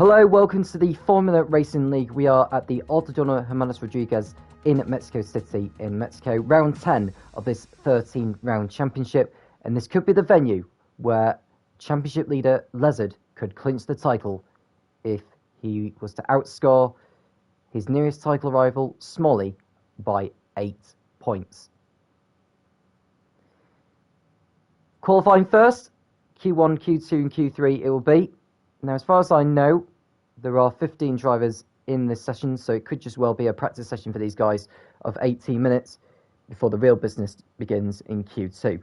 Hello, welcome to the Formula Racing League. We are at the Autodromo Hermanos Rodriguez in Mexico City in Mexico, round 10 of this 13-round championship, and this could be the venue where championship leader Lezard could clinch the title if he was to outscore his nearest title rival, Smalley, by 8 points. Qualifying first, Q1, Q2 and Q3 it will be. Now, as far as I know, there are 15 drivers in this session, so it could just well be a practice session for these guys of 18 minutes before the real business begins in Q2.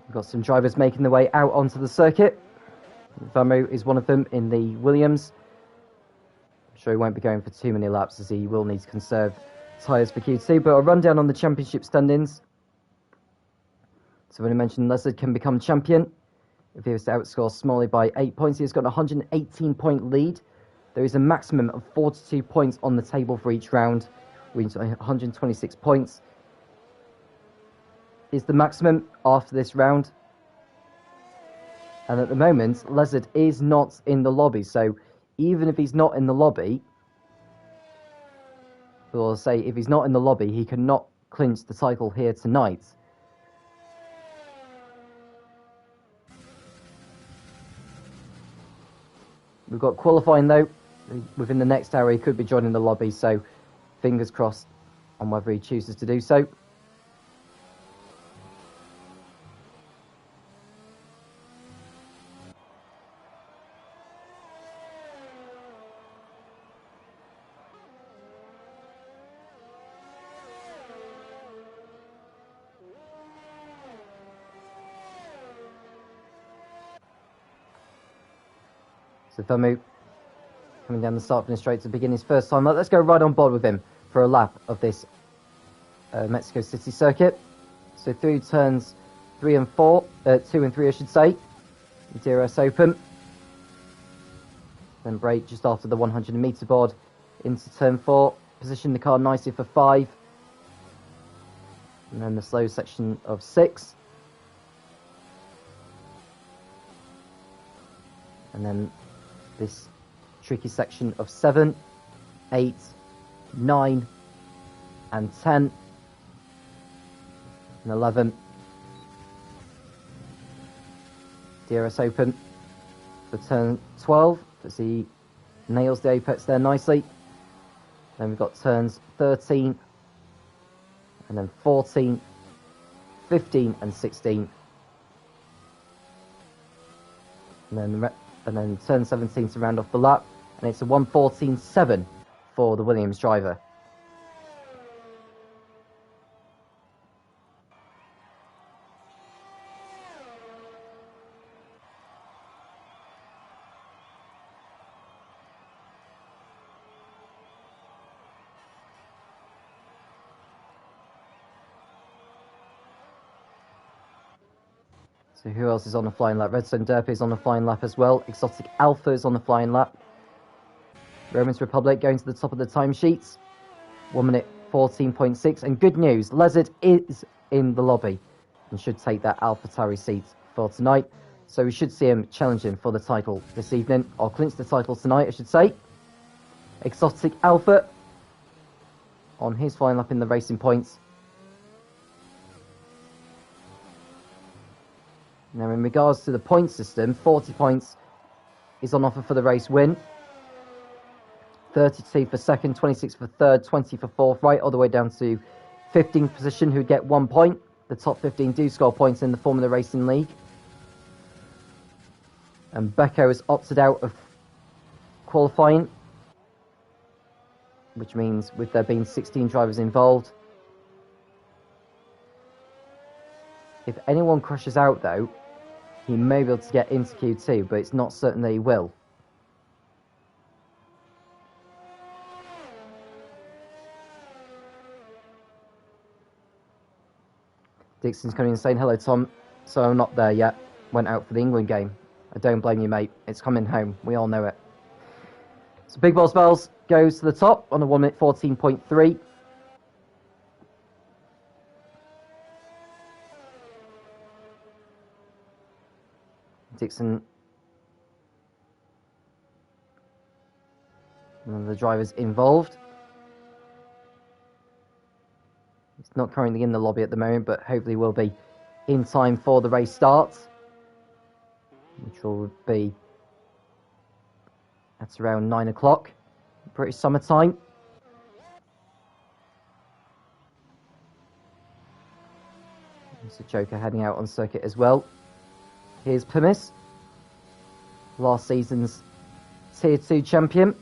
We've got some drivers making their way out onto the circuit. Vamu is one of them in the Williams. I'm sure he won't be going for too many laps as he will need to conserve tyres for Q2, but a rundown on the championship standings. So when I mentioned Lezard can become champion if he was to outscore Smalley by 8 points. He's got a 118-point lead. There is a maximum of 42 points on the table for each round, which 126 points is the maximum after this round. And at the moment, Lezard is not in the lobby, so even if he's not in the lobby, or say if he's not in the lobby, he cannot clinch the title here tonight. We've got qualifying though. Within the next hour, he could be joining the lobby, so fingers crossed on whether he chooses to do so. So Vamu coming down the start finish straight to begin his first time lap. Let's go right on board with him for a lap of this Mexico City circuit. So through turns 2 and 3 I should say. DRS open. Then brake just after the 100 metre board into turn 4. Position the car nicely for 5. And then the slow section of 6. And then this tricky section of 7, 8, 9, and 10, and 11. DRS open for turn 12, as he nails the apex there nicely. Then we've got turns 13, and then 14, 15, and 16. And then turn 17 to round off the lap, and it's a 1:14.7 for the Williams driver. So who else is on the flying lap? Redstone Derpy is on the flying lap as well. Exotic Alpha is on the flying lap. Romans Republic going to the top of the timesheets. 1 minute 14.6. And good news, Lezard is in the lobby and should take that AlphaTauri seat for tonight. So we should see him challenging for the title this evening, or clinch the title tonight, I should say. Exotic Alpha on his flying lap in the racing points. Now, in regards to the point system, 40 points is on offer for the race win. 32 for second, 26 for third, 20 for fourth, right all the way down to 15th position, who'd get 1 point. The top 15 do score points in the Formula Racing League. And Becco has opted out of qualifying, which means with there being 16 drivers involved, if anyone crashes out though, he may be able to get into Q2, but it's not certain that he will. Dixon's coming in saying, hello Tom, so I'm not there yet, went out for the England game. I don't blame you mate, it's coming home, we all know it. So Big Balls Bells goes to the top on a 1 minute 14.3. Dixon, one of the drivers involved. He's not currently in the lobby at the moment, but hopefully will be in time for the race start, which will be at around 9 o'clock, British summer time. Mr. Joker heading out on circuit as well. Here's Pumis, last season's Tier 2 champion.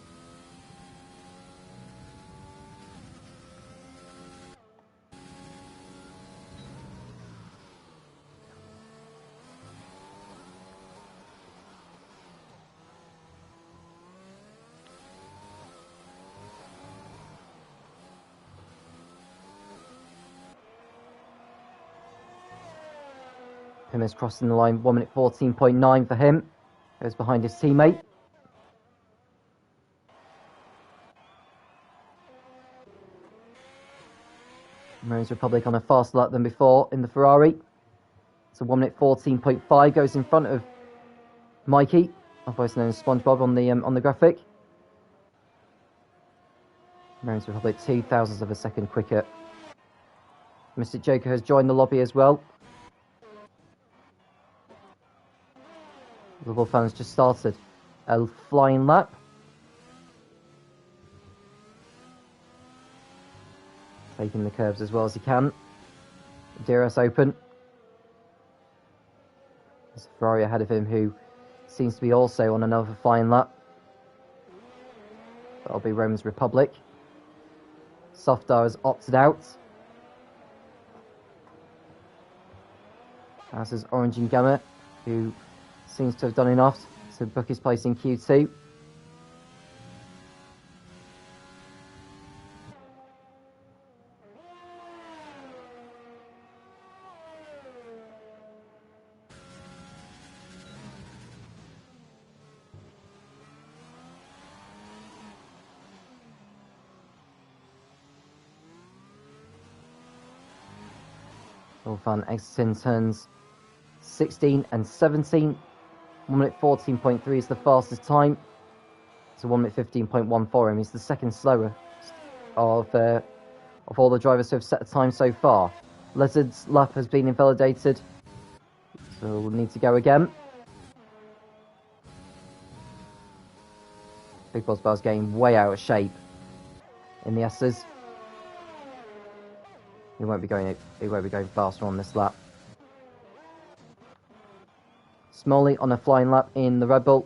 Pumis crossing the line, 1 minute 14.9 for him. Goes behind his teammate. Marines Republic on a faster lap than before in the Ferrari. So 1 minute 14.5 goes in front of Mikey, otherwise known as SpongeBob on the graphic. Marines Republic 0.02 of a second quicker. Mr. Joker has joined the lobby as well. Liverpool fans just started a flying lap. Taking the curves as well as he can. DRS open. There's a Ferrari ahead of him who seems to be also on another flying lap. That'll be Rome's Republic. Softar has opted out. As is Orange and Gamma, who seems to have done enough to book his place in Q2. All fun exiting turns 16 and 17. 1 minute 14.3 is the fastest time. So 1 minute 15.1 for him. He's the second slowest of all the drivers who have set a time so far. Lizard's lap has been invalidated, so we'll need to go again. Big Boss Bar's getting way out of shape in the S's. He won't be going faster on this lap. Smalley on a flying lap in the Red Bull.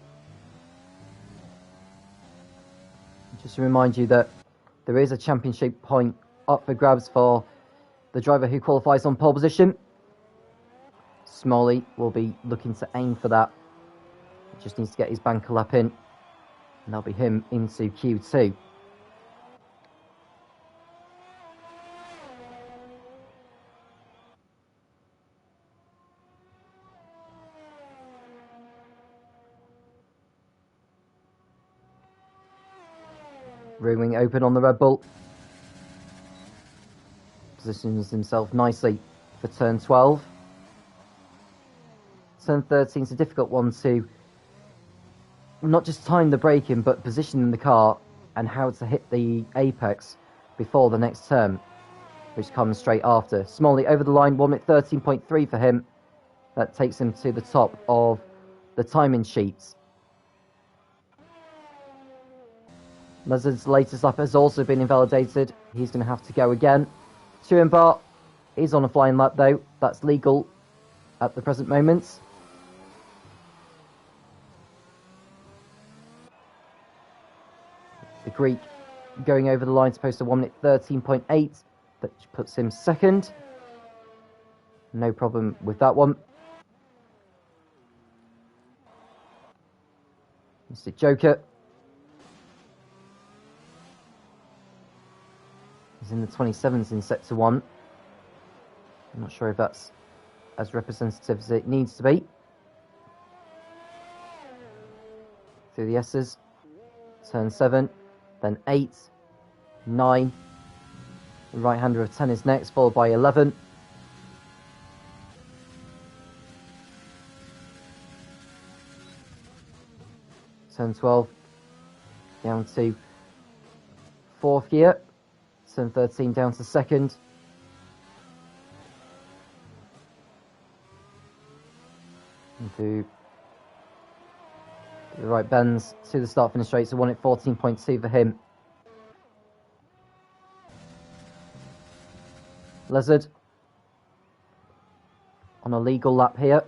Just to remind you that there is a championship point up for grabs for the driver who qualifies on pole position. Smalley will be looking to aim for that. He just needs to get his banker lap in, and that'll be him into Q2. Rear wing open on the Red Bull. Positions himself nicely for turn 12. Turn 13 is a difficult one to not just time the braking, but positioning the car and how to hit the apex before the next turn, which comes straight after. Smalley over the line, 1 minute 13.3 for him. That takes him to the top of the timing sheets. Lizard's latest lap has also been invalidated. He's going to have to go again. Turenbar is on a flying lap though. That's legal at the present moment. The Greek going over the line to post a 1 minute 13.8. That puts him second. No problem with that one. Mr. Joker. He's in the 27s in sector 1. I'm not sure if that's as representative as it needs to be. Through the S's. Turn 7. Then 8. 9. The right-hander of 10 is next, followed by 11. Turn 12. Down to 4th gear. Turn 13 down to 2nd. Into the right bends to the start finish straight, so 1 at 14.2 for him. Lizard on a legal lap here.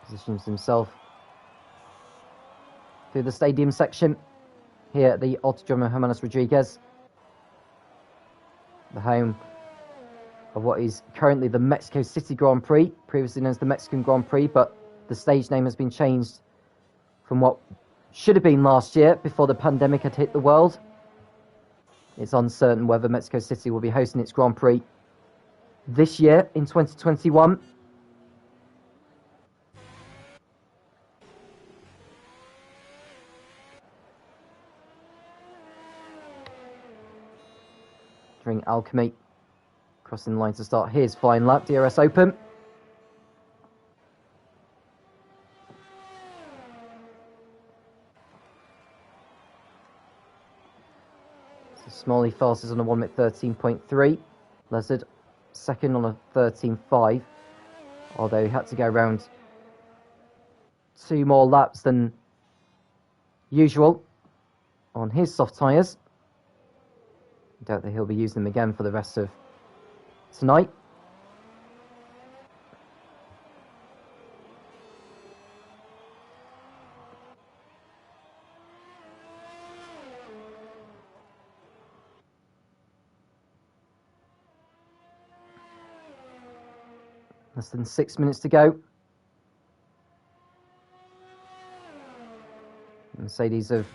Positions himself through the stadium section here at the Autodromo Hermanos Rodriguez, the home of what is currently the Mexico City Grand Prix, previously known as the Mexican Grand Prix, but the stage name has been changed from what should have been last year before the pandemic had hit the world. It's uncertain whether Mexico City will be hosting its Grand Prix this year in 2021. During Alchemy, crossing the line to start his flying lap, DRS Open. Smalley fastest on a 1 minute 13.3. Lizard second on a 13.5. Although he had to go around 2 more laps than usual on his soft tyres. I doubt that he'll be using them again for the rest of tonight. Less than 6 minutes to go. Mercedes of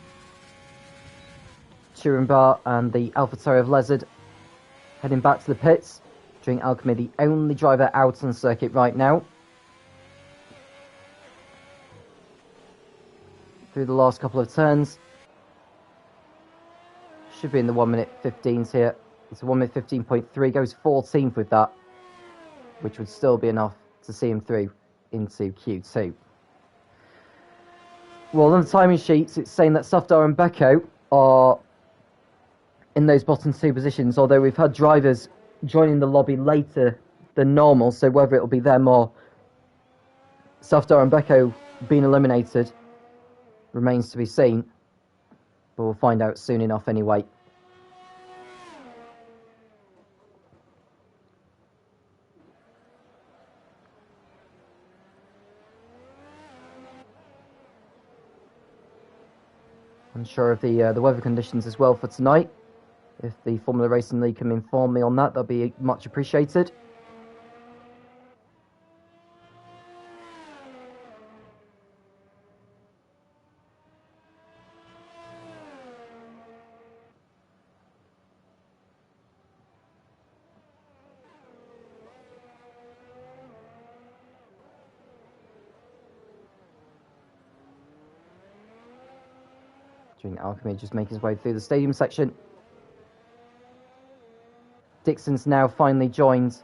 Turenbar and the AlphaTauri of Lizard heading back to the pits. During Alchemy, the only driver out on the circuit right now. Through the last couple of turns. Should be in the 1 minute 15s here. It's a 1 minute 15.3, goes 14th with that, which would still be enough to see him through into Q2. Well, on the timing sheets, it's saying that Safdar and Beko are in those bottom 2 positions, although we've had drivers joining the lobby later than normal, so whether it'll be them or Safdar and Beko being eliminated remains to be seen, but we'll find out soon enough anyway. Unsure of the weather conditions as well for tonight. If the Formula Racing League can inform me on that, that'd be much appreciated. During Alchemy, just making his way through the stadium section. Dixon's now finally joined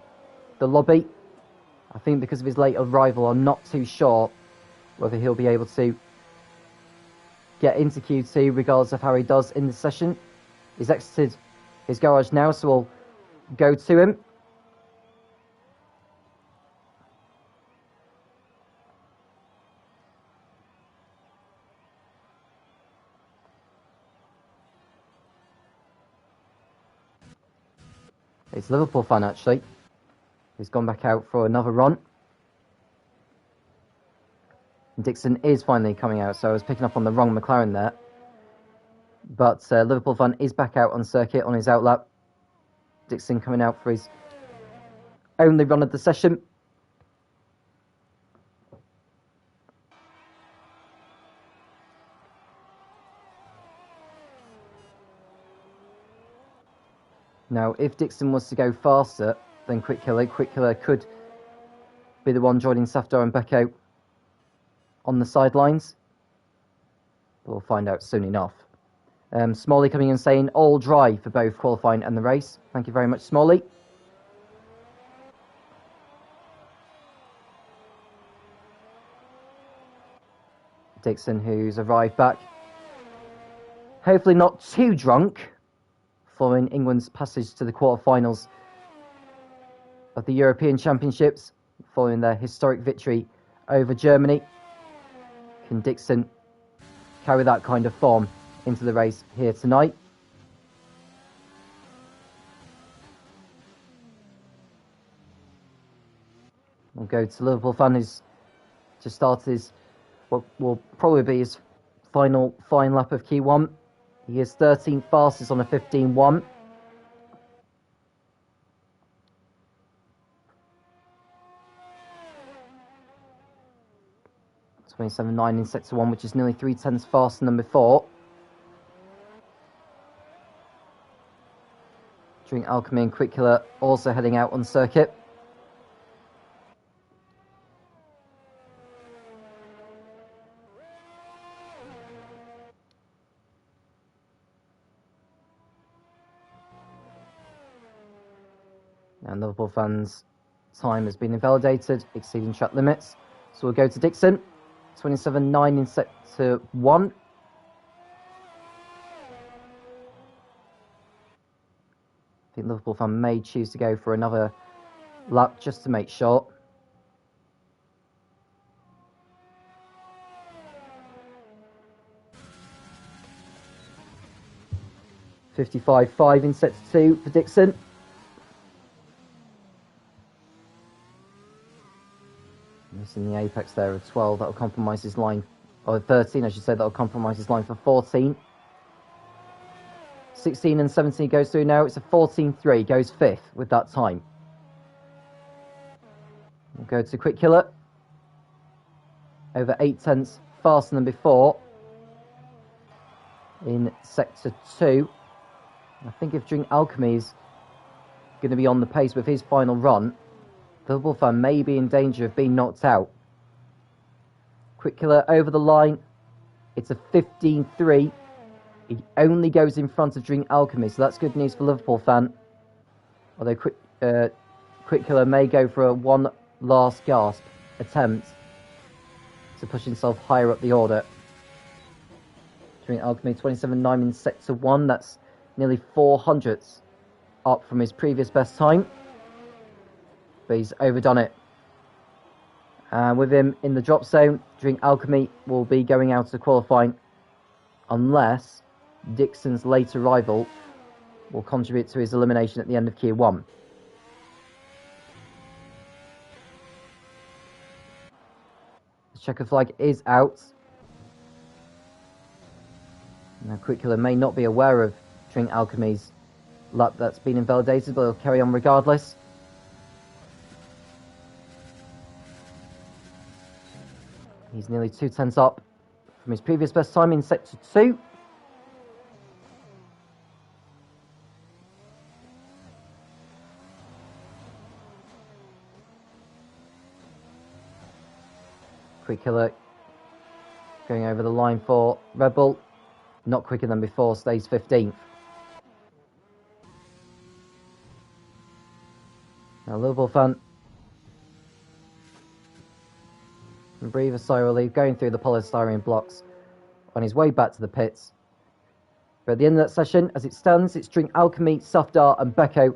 the lobby. I think because of his late arrival, I'm not too sure whether he'll be able to get into Q2 regardless of how he does in the session. He's exited his garage now, so we'll go to him. It's a Liverpool fan, actually, who's gone back out for another run. Dixon is finally coming out, so I was picking up on the wrong McLaren there. But Liverpool fan is back out on circuit on his outlap. Dixon coming out for his only run of the session. Now, if Dixon was to go faster than Quick Killer could be the one joining Safdar and Beko on the sidelines. We'll find out soon enough. Smalley coming in saying all dry for both qualifying and the race. Thank you very much, Smalley. Dixon, who's arrived back, hopefully not too drunk, following England's passage to the quarterfinals of the European Championships, following their historic victory over Germany. Can Dixon carry that kind of form into the race here tonight? We'll go to Liverpool fan, who's just started his, what will probably be his fine lap of Q1. He is 13th fastest on a 15.1. .27.9 in sector 1, which is nearly 0.3 faster than before. Drink Alchemy and Quick Killer also heading out on circuit. And Liverpool fans' time has been invalidated, exceeding track limits. So we'll go to Dixon. 27.9 in sector 1. I think Liverpool fan may choose to go for another lap just to make sure. .55.5 in sector 2 for Dixon. Missing the apex there of 12, that'll compromise his line, or 13 I should say, that'll compromise his line for 14. 16 and 17 goes through now, it's a 14.3, goes 5th with that time. We'll go to Quick Killer. Over 0.8 faster than before in sector 2. I think if Drink Alchemy is going to be on the pace with his final run, the Liverpool fan may be in danger of being knocked out. Quick Killer over the line. It's a 15.3. He only goes in front of Drink Alchemy, so that's good news for Liverpool fan. Although Quick Killer may go for a one last gasp attempt to push himself higher up the order. Drink Alchemy 27.9 in sector 1. That's nearly 400ths up from his previous best time. But he's overdone it. And with him in the drop zone, Drink Alchemy will be going out to qualifying unless Dixon's late arrival will contribute to his elimination at the end of Q1. The checker flag is out. Now Quick Killer may not be aware of Drink Alchemy's lap that's been invalidated, but he'll carry on regardless. He's nearly 0.2 up from his previous best time in sector 2. Quick Killer going over the line for Red Bull. Not quicker than before, stays 15th. Now Liverpool fan and breathe a sigh of relief, going through the polystyrene blocks on his way back to the pits. But at the end of that session, as it stands, it's Drink Alchemy, Safdar and Beko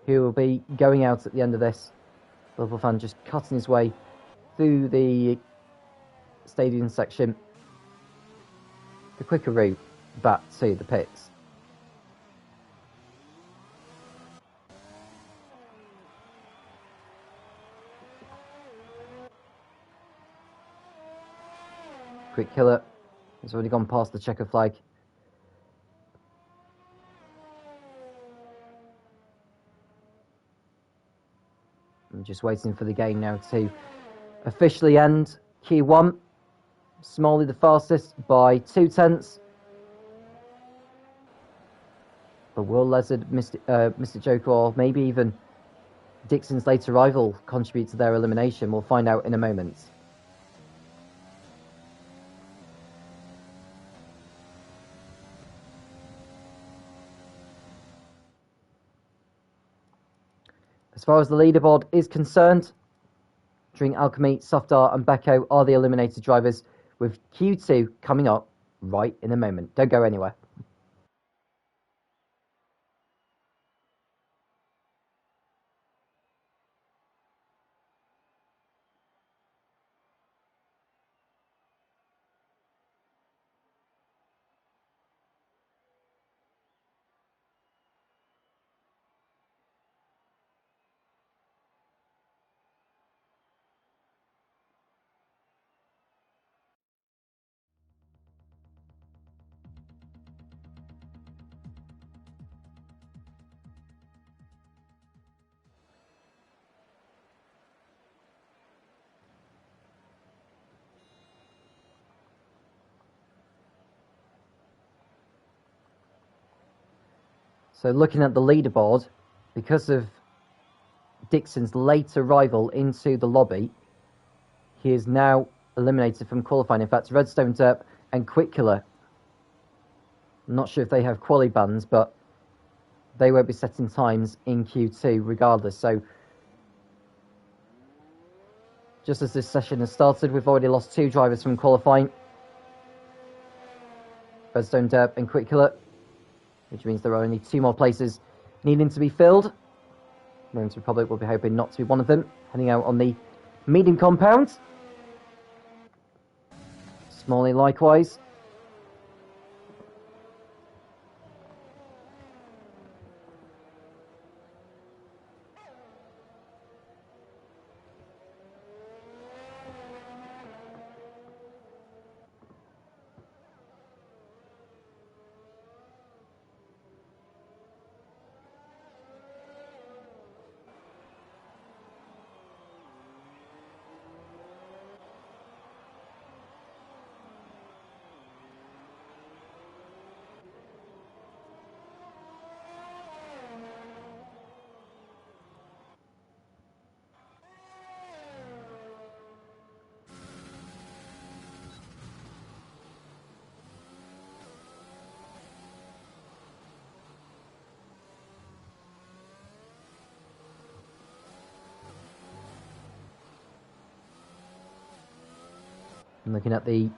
who will be going out at the end of this. Liverpool fan just cutting his way through the stadium section, the quicker route back to the pits. Quick Killer has already gone past the checker flag. I'm just waiting for the game now to officially end. Q1, Smalley the fastest by 0.2. But will Lizard, Mr. Joker, or maybe even Dixon's late arrival contribute to their elimination? We'll find out in a moment. As far as the leaderboard is concerned, Drink Alchemy, Softar and Becco are the eliminated drivers, with Q2 coming up right in a moment. Don't go anywhere. So looking at the leaderboard, because of Dixon's late arrival into the lobby, he is now eliminated from qualifying. In fact, Redstone Derp and Quick Killer, I'm not sure if they have quali bans, but they won't be setting times in Q2 regardless. So just as this session has started, we've already lost 2 drivers from qualifying. Redstone Derp and Quick Killer, which means there are only 2 more places needing to be filled. Rome's Republic will be hoping not to be one of them, heading out on the medium compound. Smalley likewise. And looking at the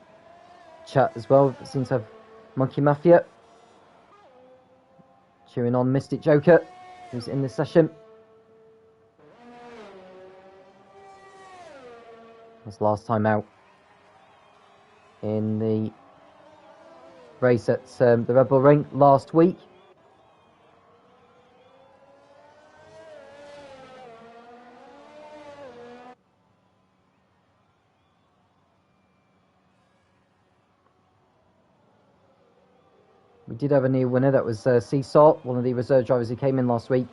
chat as well, it seems to have Monkey Mafia cheering on Mystic Joker, who's in this session. His last time out in the race at the Red Bull Ring last week. We did have a new winner, that was Seesaw, one of the reserve drivers who came in last week,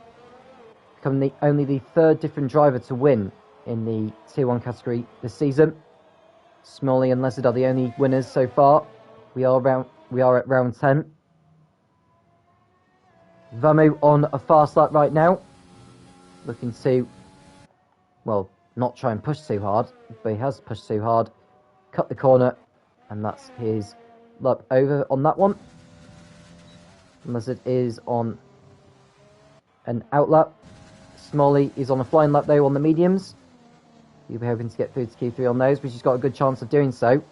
becoming only the 3rd different driver to win in the Tier 1 category this season. Smalley and Lizard are the only winners so far. We are at round 10. Vamu on a fast lap right now, looking to, well, not try and push too hard, but he has pushed too hard, cut the corner, and that's his lap over on that one. Lizard is on an out lap. Smalley is on a flying lap though on the mediums. You'll be hoping to get through to Q3 on those, which he's got a good chance of doing so.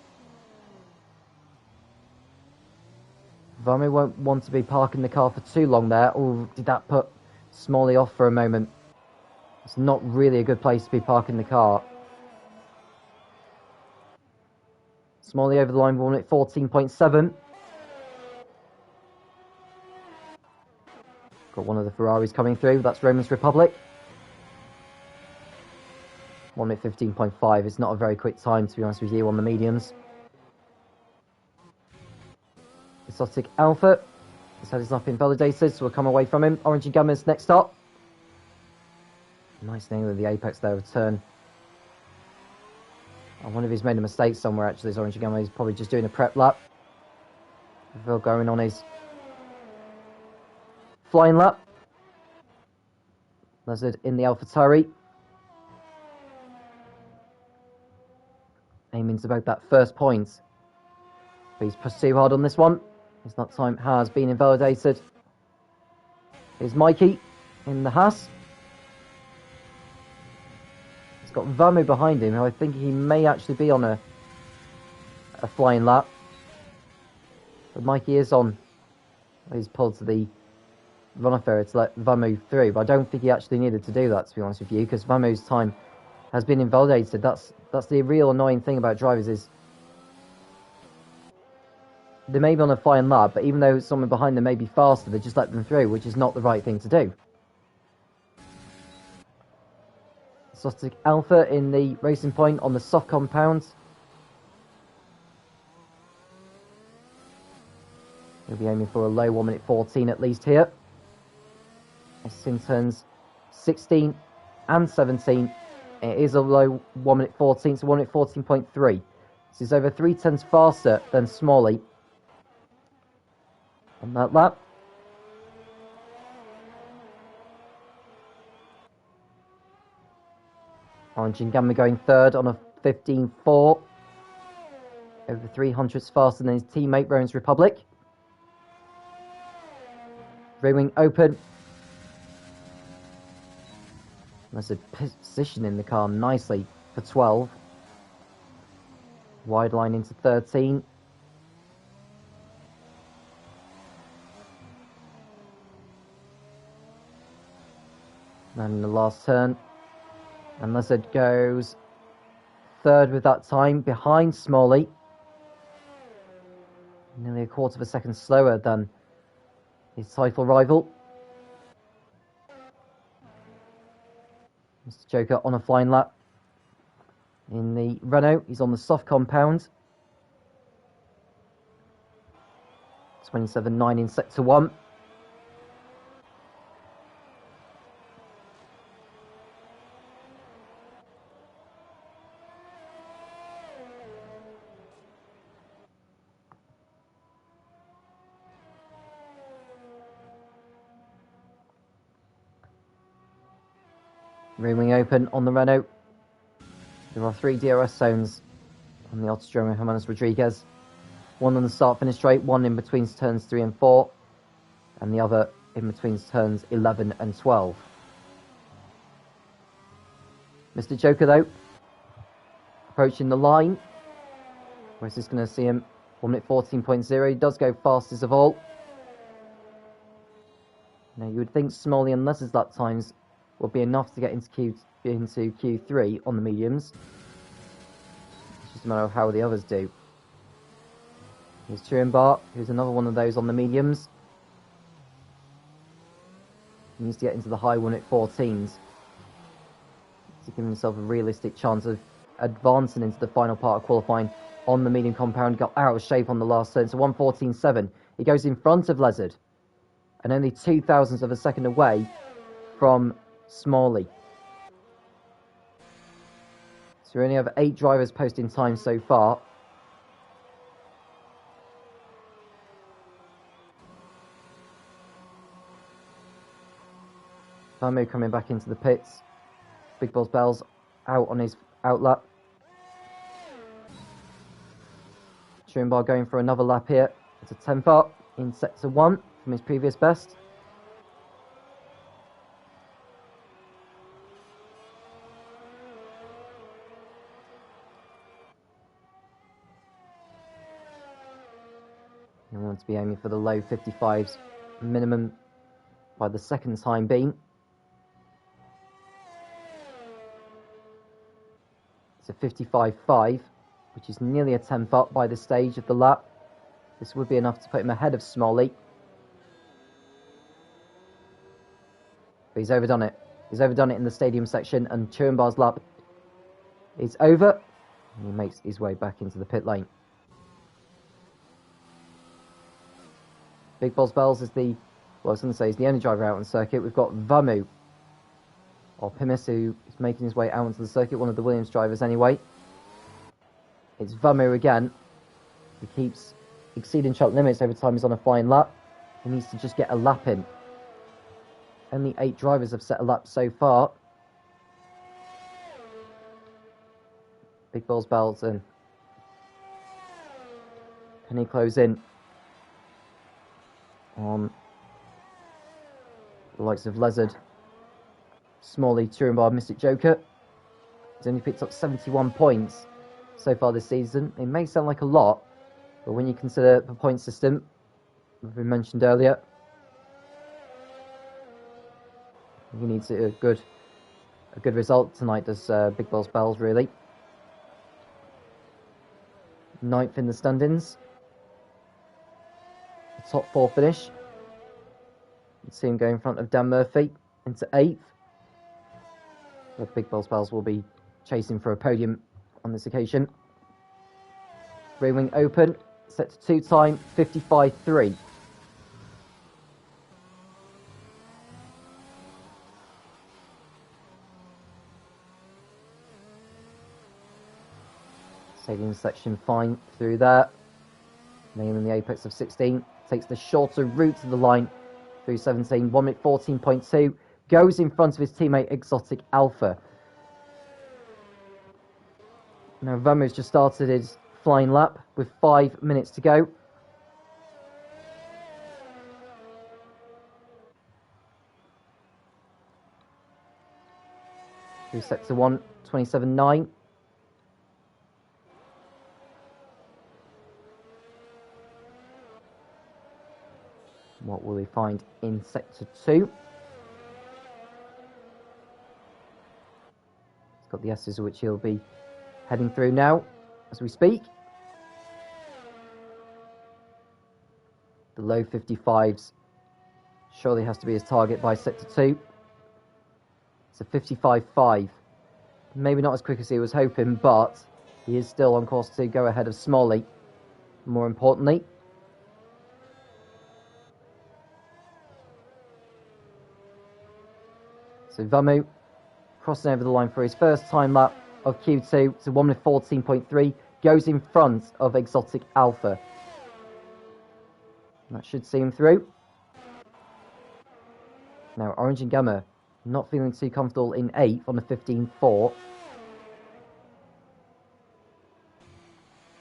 Vamu won't want to be parking the car for too long there. Oh, did that put Smalley off for a moment? It's not really a good place to be parking the car. Smalley over the line, won at 14.7. Got one of the Ferraris coming through. That's Roman's Republic. 1 minute 15.5. It's not a very quick time, to be honest with you, on the mediums. Exotic Alpha. His head is not been validated, so we'll come away from him. Orange and Gamma's next up. Nice nail of the apex there, return. I wonder if he's made a mistake somewhere, actually, as Orange and Gamma. He's probably just doing a prep lap. Will going on his flying lap. Lizard in the AlphaTauri. Aiming to both that first point. But he's pushed too hard on this one. His lap time has been invalidated. Here's Mikey in the Haas. He's got Vamu behind him, who I think he may actually be on a flying lap. But Mikey is on. He's pulled to the runoff area to let Vamu through. But I don't think he actually needed to do that, to be honest with you, because Vamu's time has been invalidated. That's the real annoying thing about drivers is they may be on a flying lap, but even though someone behind them may be faster, they just let them through, which is not the right thing to do. Exotic Alpha in the racing point on the soft compound. He'll be aiming for a low 1 minute 14 at least here. It's in turns 16 and 17. It is a low 1 minute 14, so 1 minute 14.3. This is over 3/10 faster than Smalley on that lap. Orange and Gamma going third on a 15.4. Over 300ths faster than his teammate Rowan's Republic. Rear wing open. There's a position in the car nicely for 12. Wide line into 13. And in the last turn. And Lizard goes third with that time, behind Smalley. Nearly a quarter of a second slower than his title rival. Mr. Joker on a flying lap. In the Renault, he's on the soft compound. 27.9 in sector 1. Rear wing open on the Renault. There are 3 DRS zones on the Autodromo Hermanos Rodriguez. One on the start-finish straight, one in between turns 3 and 4, and the other in between turns 11 and 12. Mr. Joker, though, approaching the line. Where's this going to see him? 1 minute 14.0. He does go fastest of all. Now, you would think Smalley, unless his lap times, will be enough to get into Q3 on the mediums. It's just a matter of how the others do. Here's Turenbar, who's another one of those on the mediums. He needs to get into the high 1 at 14s to give himself a realistic chance of advancing into the final part of qualifying on the medium compound. Got out of shape on the last turn, so 1:14.7. He goes in front of Lizard and only 0.02 of a second away from Smalley. So we only have 8 drivers posting time so far. Vamu coming back into the pits. Big Boss Bell's out on his outlap. Turenbar going for another lap here. It's a 10th up in sector 1 from his previous best. You want to be aiming for the low 55s minimum by the second time being. It's a 55.5, which is nearly a 10th up by the stage of the lap. This would be enough to put him ahead of Smalley. But he's overdone it. He's overdone it in the stadium section, and Turenbar's lap is over. And he makes his way back into the pit lane. Big Boss Bells is the, well, I was going to say, is the only driver out on the circuit. We've got Vamu, or Pimis, who is making his way out onto the circuit, one of the Williams drivers anyway. It's Vamu again. He keeps exceeding track limits every time he's on a flying lap. He needs to just get a lap in. Only 8 drivers have set a lap so far. Big Balls Bells and Penny close in on the likes of Lizard, Smalley, Turenbar, Mystic Joker. He's only picked up 71 points so far this season. It may sound like a lot, but when you consider the point system, as we mentioned earlier, he needs a good result tonight, does Big Balls Bells, really. 9th in the standings. The top 4 finish. You can see him go in front of Dan Murphy into 8th. But Big Balls Bells will be chasing for a podium on this occasion. Rear wing open, set to 2 time, 55.3. Sailing section fine through there. Nailing the apex of 16. Takes the shorter route to the line through 17. 1 minute 14.2. Goes in front of his teammate Exotic Alpha. Now Vamu's just started his flying lap with 5 minutes to go. Through sector 1, 27.9. What will he find in sector 2? He's got the S's which he'll be heading through now as we speak. The low 55s surely has to be his target by sector 2. It's a 55.5. Maybe not as quick as he was hoping, but he is still on course to go ahead of Smalley. More importantly, so Vamu crossing over the line for his first time lap of Q2 to 1 minute 14.3, goes in front of Exotic Alpha. That should see him through. Now Orange and Gamma not feeling too comfortable in 8th on the 15.4.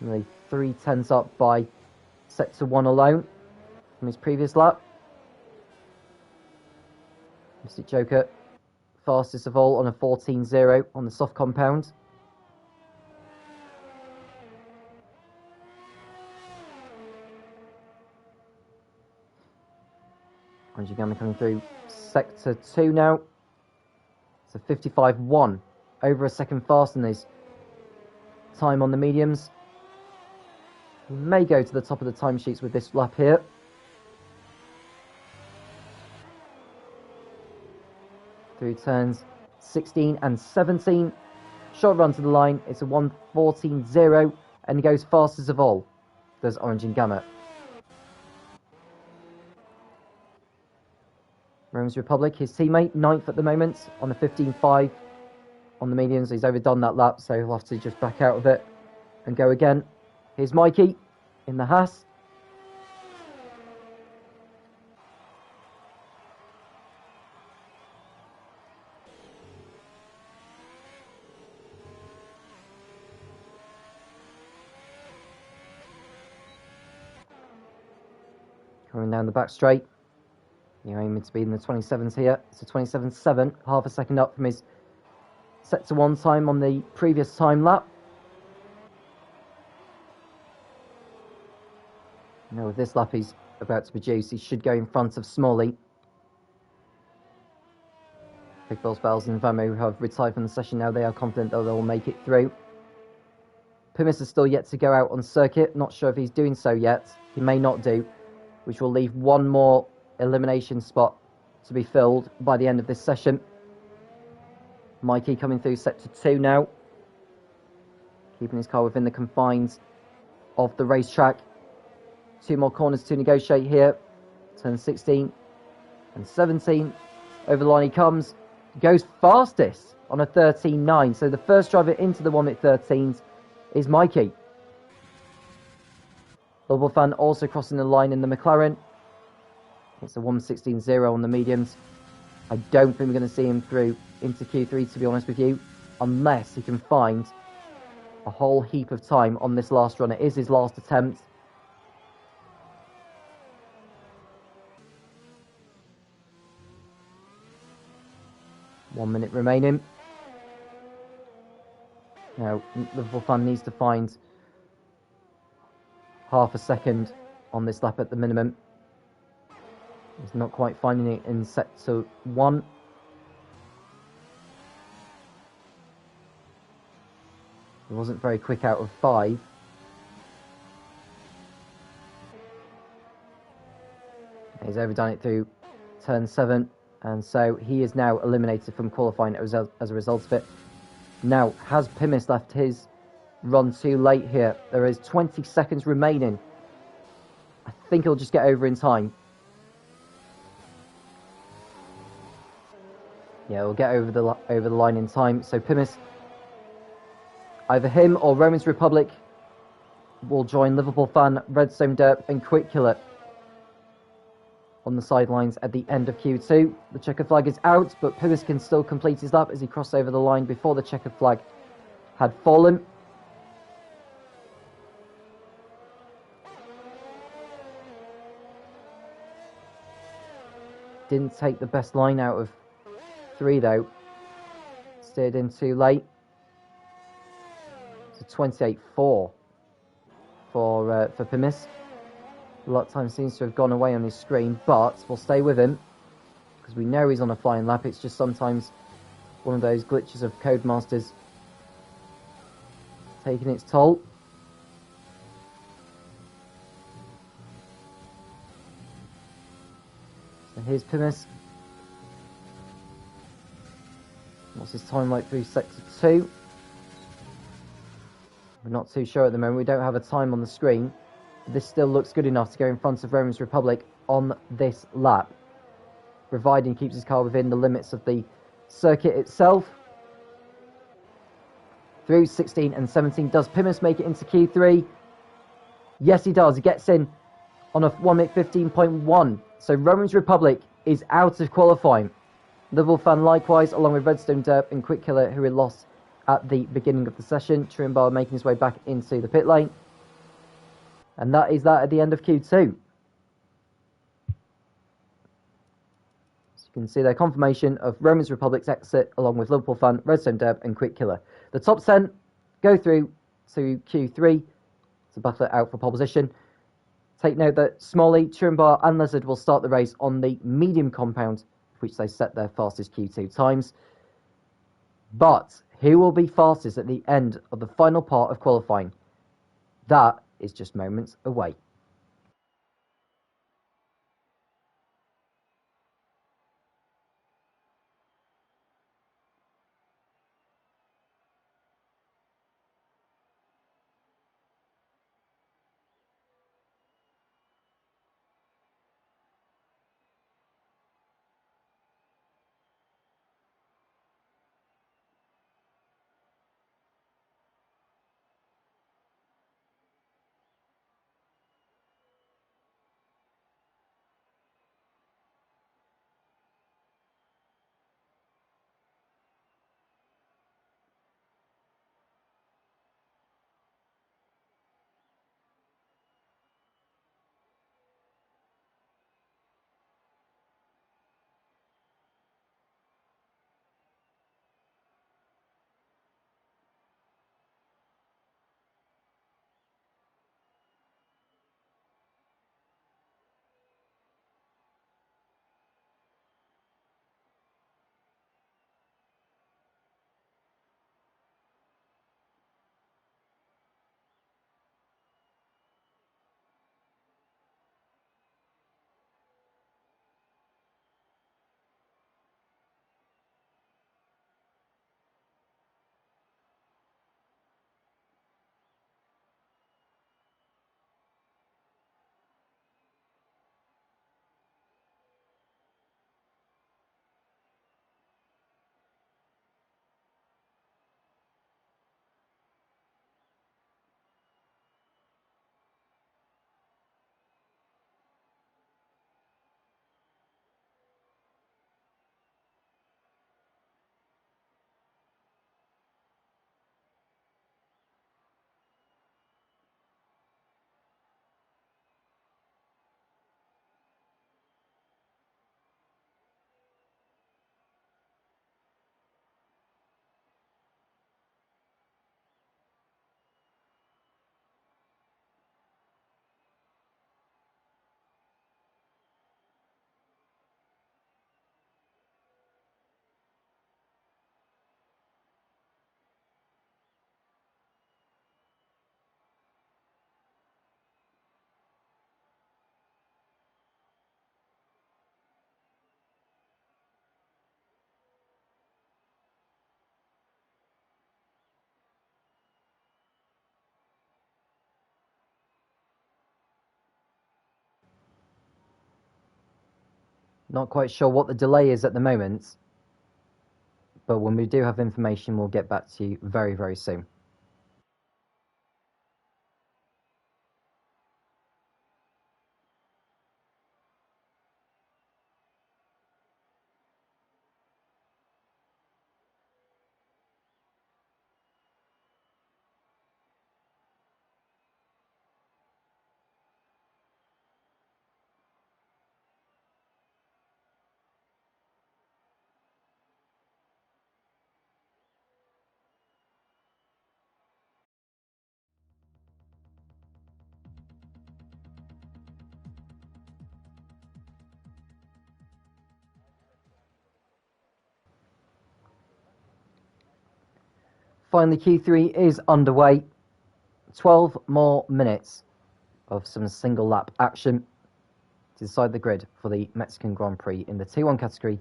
Nearly 3/10 up by sector 1 alone from his previous lap. Mystic Joker fastest of all on a 14.0 on the soft compound. Orange Gamma coming through sector 2 now. It's a 55.1, over a second faster than his time on the mediums. He may go to the top of the timesheets with this lap here. Through turns 16 and 17. Short run to the line. It's a 1:14.0 and he goes fastest of all. Does Orange and Gamma. Rome's Republic, his teammate, 9th at the moment on the 15.5 on the mediums. He's overdone that lap, so he'll have to just back out of it and go again. Here's Mikey in the Haas. Coming down the back straight. You're aiming to be in the 27s here. It's a 27.7, half a second up from his sector 1 time on the previous time lap. Now with this lap he's about to produce, he should go in front of Smalley. Big Balls Bells and Vamu have retired from the session now. They are confident that they'll make it through. Pumis is still yet to go out on circuit. Not sure if he's doing so yet. He may not do, which will leave one more elimination spot to be filled by the end of this session. Mikey coming through sector 2 now, keeping his car within the confines of the racetrack. 2 more corners to negotiate here. Turn 16 and 17. Over the line he comes. Goes fastest on a 13.9. So the first driver into the 1-minute-13s is Mikey. Double fan also crossing the line in the McLaren. It's a 1:16.0 on the mediums. I don't think we're going to see him through into Q3, to be honest with you, unless he can find a whole heap of time on this last run. It is his last attempt. One minute remaining. Now, Liverpool fan needs to find half a second on this lap at the minimum. He's not quite finding it in sector 1. He wasn't very quick out of 5. He's overdone it through turn 7, and so he is now eliminated from qualifying as a result of it. Now, has Pimis left his run too late here? There is 20 seconds remaining. I think he'll just get over in time. Yeah, we'll get over the line in time. So Pimis, either him or Romans Republic will join Liverpool fan, Redstone Derp and Quick Killer on the sidelines at the end of Q2. The checkered flag is out, but Pimis can still complete his lap as he crossed over the line before the checkered flag had fallen. Didn't take the best line out of 3 though. Steered in too late. It's a 28.4 for Pimis. A lot of time seems to have gone away on his screen, but we'll stay with him because we know he's on a flying lap. It's just sometimes one of those glitches of Codemasters taking its toll. So here's Pimis. What's his time like through sector 2? We're not too sure at the moment. We don't have a time on the screen. This still looks good enough to go in front of Romans Republic on this lap, providing he keeps his car within the limits of the circuit itself. Through 16 and 17. Does Pimis make it into Q3? Yes, he does. He gets in on a 1:15.1. So Romans Republic is out of qualifying. Liverpool fan likewise, along with Redstone Derp and Quick Killer, who had lost at the beginning of the session. Trimbar making his way back into the pit lane. And that is that at the end of Q2. So you can see their confirmation of Romans Republic's exit, along with Liverpool fan, Redstone Derp and Quick Killer. The top 10 go through to Q3 to battle it out for pole position. Take note that Smalley, Trimbar and Lizard will start the race on the medium compound, which they set their fastest Q2 times. But who will be fastest at the end of the final part of qualifying? That is just moments away. Not quite sure what the delay is at the moment, but when we do have information, we'll get back to you very, very soon. Finally, Q3 is underway. 12 more minutes of some single lap action to decide the grid for the Mexican Grand Prix in the T1 category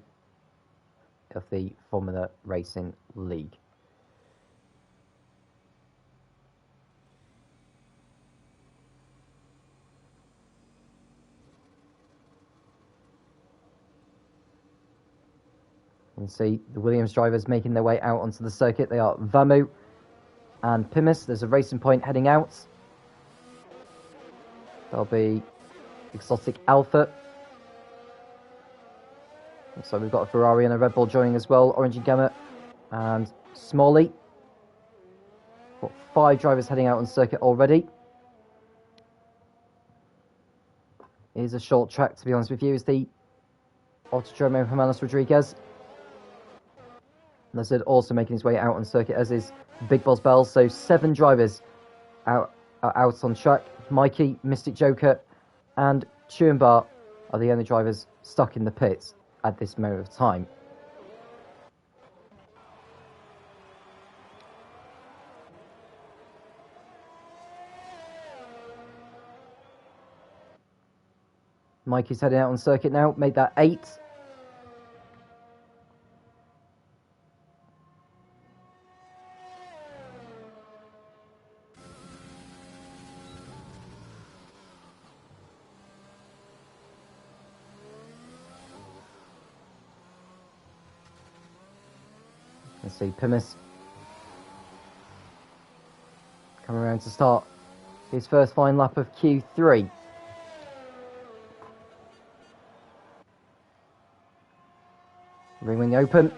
of the Formula Racing League. You can see the Williams drivers making their way out onto the circuit. They are Vamu and Pimis. There's a racing point heading out. There'll be Exotic Alpha. So we've got a Ferrari and a Red Bull joining as well. Orange and Gamma and Smalley. Got 5 drivers heading out on circuit already. It is a short track, to be honest with you. It's the Autodromo Jimenez Rodriguez. Lizard also making his way out on circuit, as is Big Boss Bells. So 7 drivers out on track. Mikey, Mystic Joker, and Chuenbar are the only drivers stuck in the pits at this moment of time. Mikey's heading out on circuit now. Made that 8. Let's see, Pimis coming around to start his first fine lap of Q3. Ring wing open.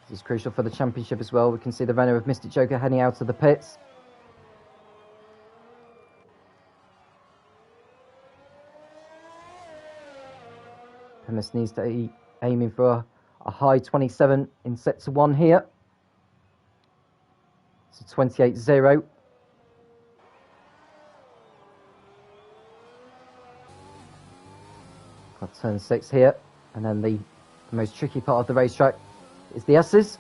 This is crucial for the championship as well. We can see the Renault of Mystic Joker heading out of the pits. Pimis needs to be aiming for a high 27 in sector 1 here. So 28.0. Got turn 6 here. And then the most tricky part of the racetrack is the S's.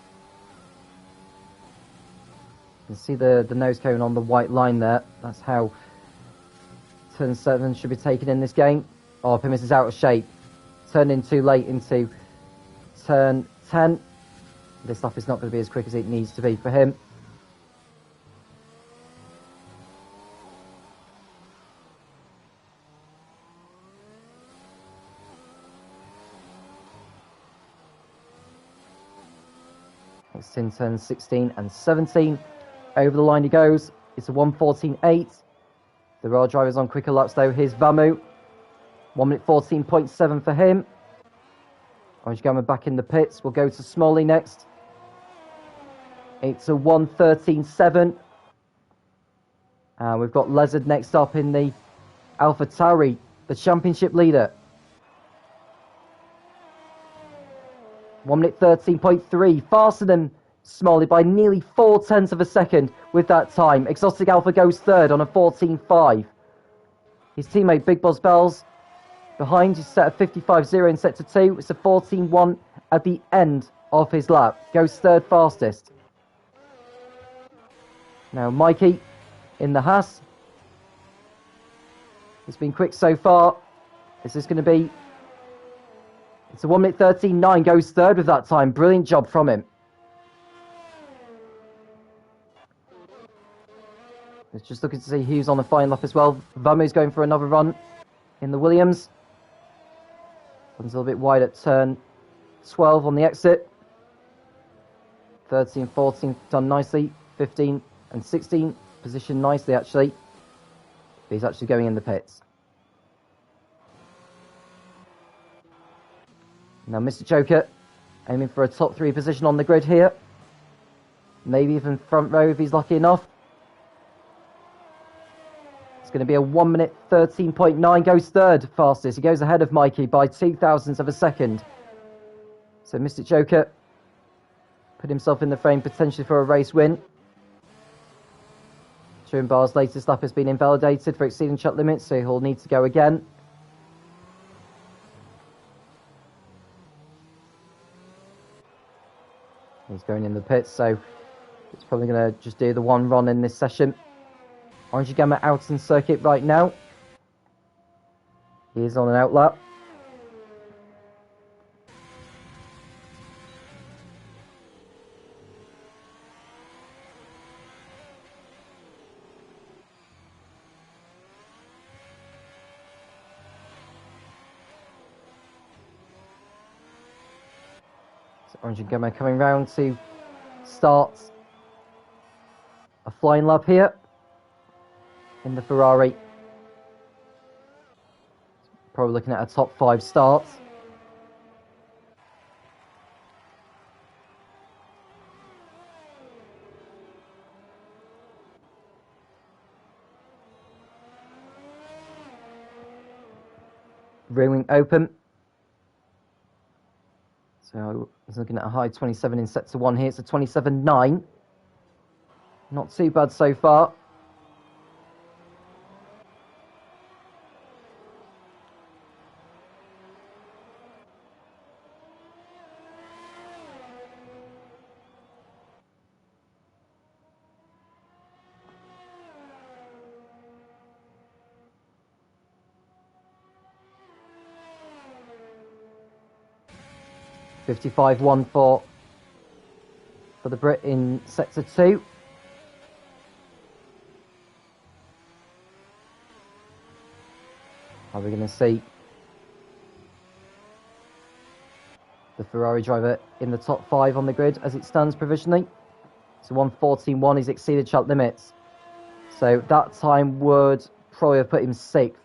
You can see the nose cone on the white line there. That's how turn 7 should be taken in this game. Oh, Pimis is out of shape. Turned in too late into turn 10. This lap is not going to be as quick as it needs to be for him. It's in turns 16 and 17. Over the line he goes. It's a 1:14.8. There are drivers on quicker laps though. Here's Vamu. 1:14.7 for him. Orange Gamma back in the pits. We'll go to Smalley next. It's a 1:13.7. We've got Lizard next up in the Alpha Tauri, the championship leader. 1:13.3, faster than Smalley by nearly 0.4 of a second with that time. Exotic Alpha goes third on a 14.5. His teammate Big Boss Bells behind is set at 55.0 in sector 2. It's a 14.1 at the end of his lap. Goes third fastest. Now Mikey in the Haas. He's been quick so far. This is going to be... It's a 1:13.9. Goes third with that time. Brilliant job from him. It's just looking to see who's on the final lap as well. Vamu's going for another run in the Williams. Runs a little bit wide at turn 12 on the exit. 13, 14 done nicely. 15 and 16 positioned nicely actually. But he's actually going in the pits. Now Mr. Joker aiming for a top 3 position on the grid here. Maybe even front row if he's lucky enough. It's going to be a 1 minute 13.9, goes third fastest. He goes ahead of Mikey by 0.02 of a second. So Mr. Joker put himself in the frame potentially for a race win. Turenbar's latest lap has been invalidated for exceeding track limits, so he'll need to go again. He's going in the pits, so it's probably going to just do the one run in this session. Orange Gamma out in circuit right now. He is on an out lap. So Orange Gamma coming round to start a flying lap here in the Ferrari. Probably looking at a top 5 start. Rear wing open. So he's looking at a high 27 in sector 1 here. It's a 27.9. Not too bad so far. $55.1 for the Brit in sector 2. Are we going to see the Ferrari driver in the top 5 on the grid as it stands provisionally? So 1:14.1, he's exceeded track limits. So that time would probably have put him 6th.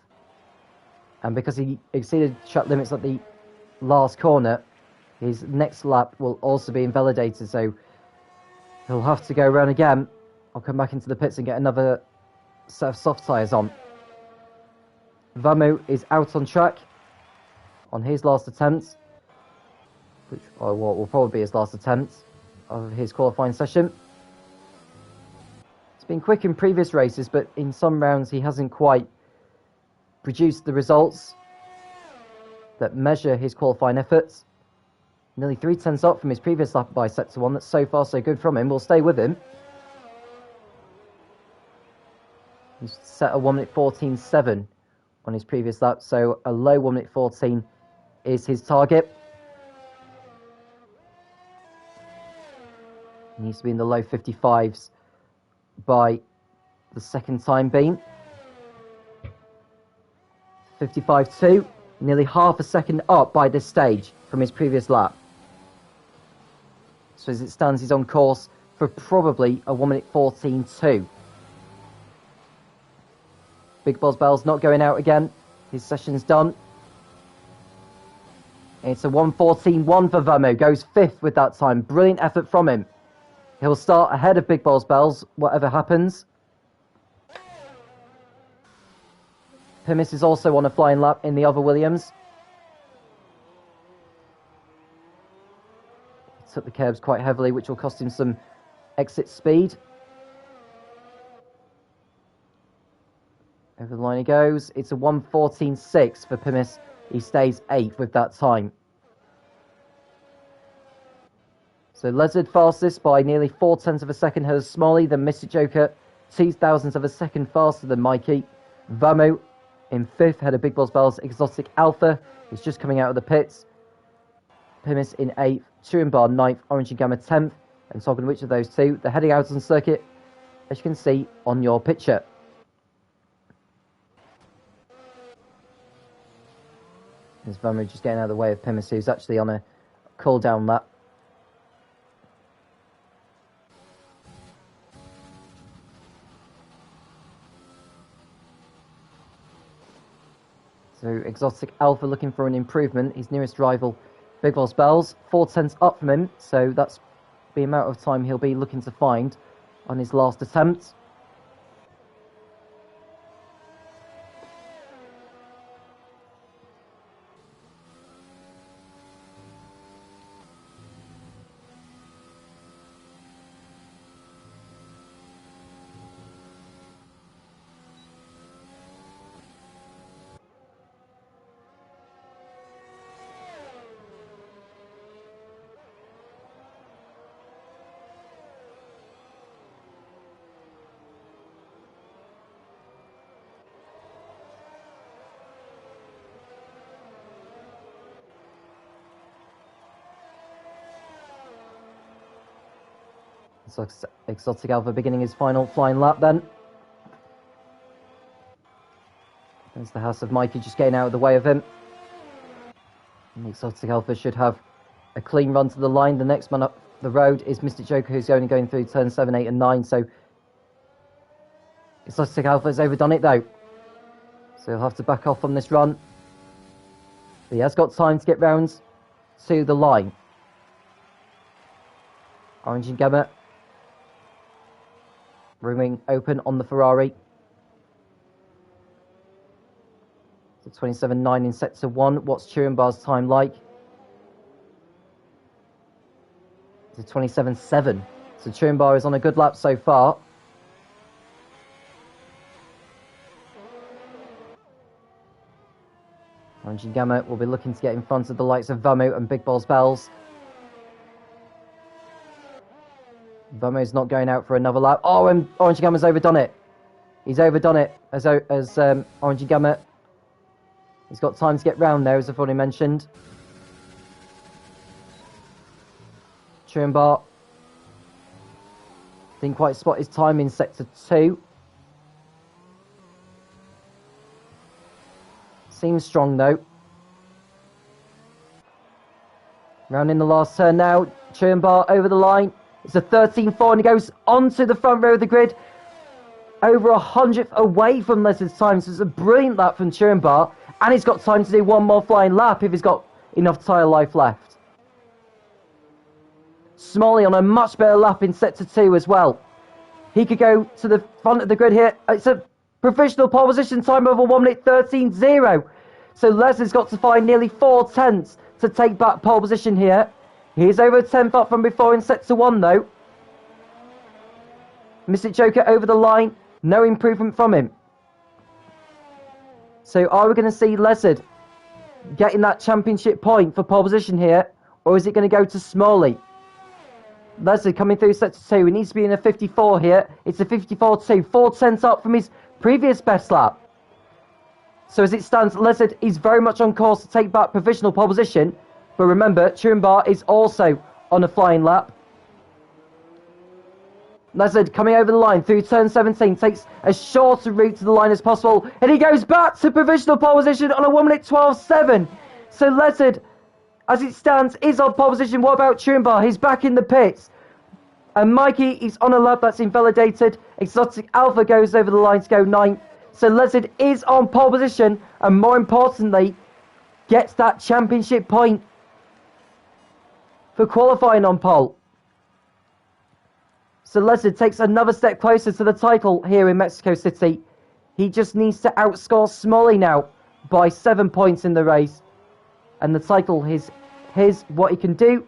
And because he exceeded track limits at the last corner, his next lap will also be invalidated, so he'll have to go around again. I'll come back into the pits and get another set of soft tyres on. Vamu is out on track on his last attempt, which will probably be his last attempt of his qualifying session. It's been quick in previous races, but in some rounds he hasn't quite produced the results that measure his qualifying efforts. Nearly 0.3 up from his previous lap by sector 1. That's so far so good from him. We'll stay with him. He's set a 1 minute 14.7 on his previous lap, so a low 1 minute 14 is his target. He needs to be in the low 55s by the second time being. 55.2, nearly half a second up by this stage from his previous lap. So as it stands, he's on course for probably a 1 minute 14.2. Big Boss Bell's not going out again. His session's done. It's a 1:14.1 for Vamu. Goes 5th with that time. Brilliant effort from him. He'll start ahead of Big Boss Bells, whatever happens. Pimis is also on a flying lap in the other Williams. Took the curbs quite heavily, which will cost him some exit speed. Over the line he goes. It's a 1:14.6 for Pimis. He stays 8th with that time. So Lizard fastest by nearly 0.4 of a second ahead of Smalley. Then Mr. Joker 0.02 of a second faster than Mikey. Vamu in 5th ahead of Big Boss Bell's Exotic Alpha. He's just coming out of the pits. Pimis in 8th, Turenbar 9th, Orange and Gamma 10th, and talking which of those two, they're heading out on circuit as you can see on your picture. There's Vamu just getting out of the way of Pimis, who's actually on a cool-down lap. So Exotic Alpha looking for an improvement. His nearest rival, Big Boss Bells, 4/10 up from him, so that's the amount of time he'll be looking to find on his last attempt. So Exotic Alpha beginning his final flying lap then. There's the House of Mikey just getting out of the way of him. And Exotic Alpha should have a clean run to the line. The next man up the road is Mystic Joker, who's only going through turn 7, 8 and 9. So Exotic Alpha has overdone it though. So he'll have to back off on this run. But he has got time to get round to the line. Orange and Gamma rooming open on the Ferrari. So 27.9 in sector 1. What's Turenbar's time like? It's a 27.7. So Turenbar is on a good lap so far. Orange and Gamma will be looking to get in front of the likes of Vamu and Big Balls Bells. Vamu's not going out for another lap. Oh, and Orange and Gamma's overdone it. He's overdone it as Orange and Gamma. He's got time to get round there, as I've already mentioned. Turenbar didn't quite spot his time in sector 2. Seems strong though. Round in the last turn now. Turenbar over the line. It's a 13.4 and he goes onto the front row of the grid. Over 100th away from Leslie's time. So it's a brilliant lap from Turenbar. And he's got time to do one more flying lap if he's got enough tyre life left. Smalley on a much better lap in sector 2 as well. He could go to the front of the grid here. It's a provisional pole position time over 1 minute 13.0. So Leslie's got to find nearly 4/10 to take back pole position here. He's over a 10th up from before in sector 1 though. Mystic Joker over the line. No improvement from him. So are we going to see Lezard getting that championship point for pole position here? Or is it going to go to Smalley? Lezard coming through sector 2. He needs to be in a 54 here. It's a 54.2. 4/10 up from his previous best lap. So as it stands, Lezard is very much on course to take back provisional pole position. But remember, Turenbar is also on a flying lap. Lezard coming over the line through turn 17, takes as short a route to the line as possible, and he goes back to provisional pole position on a 1 minute 12.7. So Lezard, as it stands, is on pole position. What about Turenbar? He's back in the pits. And Mikey is on a lap that's invalidated. Exotic Alpha goes over the line to go 9th. So Lezard is on pole position, and more importantly, gets that championship point for qualifying on pole. So Lezard takes another step closer to the title here in Mexico City. He just needs to outscore Smalley now by 7 points in the race. And the title is his. What he can do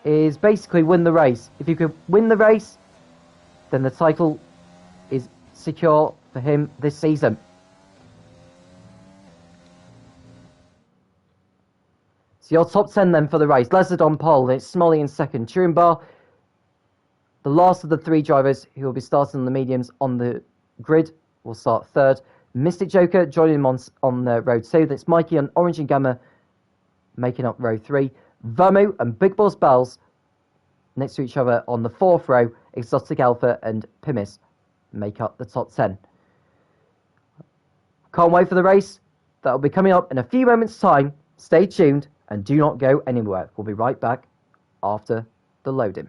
is basically win the race. If you could win the race, then the title is secure for him this season. So your top 10 then for the race. Lezard on pole, it's Smalley in second. Turenbar, the last of the 3 drivers who will be starting on the mediums on the grid, will start third. Mystic Joker joining him on row 2. That's Mikey and Orange and Gamma making up row 3. Vamu and Big Boss Bells next to each other on the 4th row. Exotic Alpha and Pimis make up the top 10. Can't wait for the race. That'll be coming up in a few moments' time. Stay tuned and do not go anywhere. We'll be right back after the loading.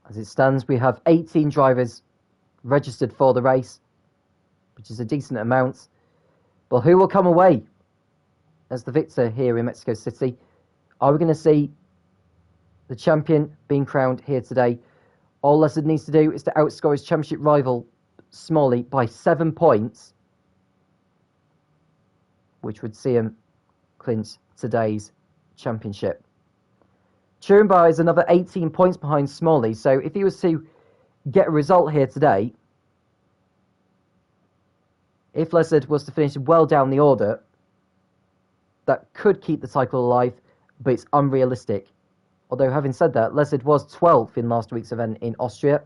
As it stands, we have 18 drivers registered for the race, which is a decent amount. But who will come away as the victor here in Mexico City? Are we going to see the champion being crowned here today? All Leszard needs to do is to outscore his championship rival, Smalley, by 7 points, which would see him clinch today's championship. Churumba is another 18 points behind Smalley, so if he was to get a result here today, if Leszard was to finish well down the order, that could keep the title alive, but it's unrealistic. Although, having said that, Leszard was 12th in last week's event in Austria.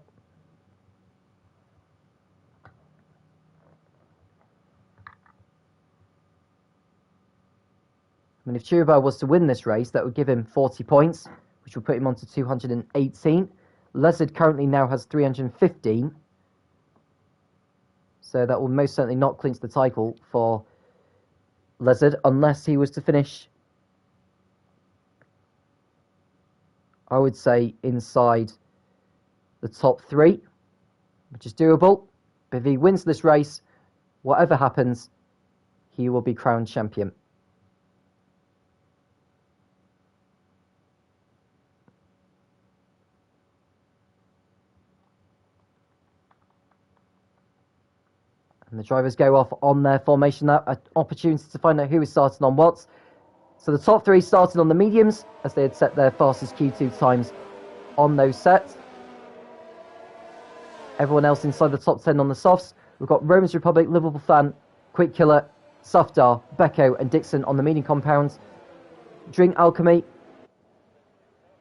I mean, if Churumba was to win this race, that would give him 40 points, which would put him on to 218. Leszard currently now has 315. So that will most certainly not clinch the title for Leszard, unless he was to finish, I would say, inside the top 3, which is doable. But if he wins this race, whatever happens, he will be crowned champion. And the drivers go off on their formation now, an opportunity to find out who is starting on what. So the top 3 started on the mediums, as they had set their fastest Q2 times on those sets. Everyone else inside the top 10 on the softs. We've got Romans Republic, Liverpool Fan, Quick Killer, Safdar, Becco and Dixon on the medium compounds. Drink Alchemy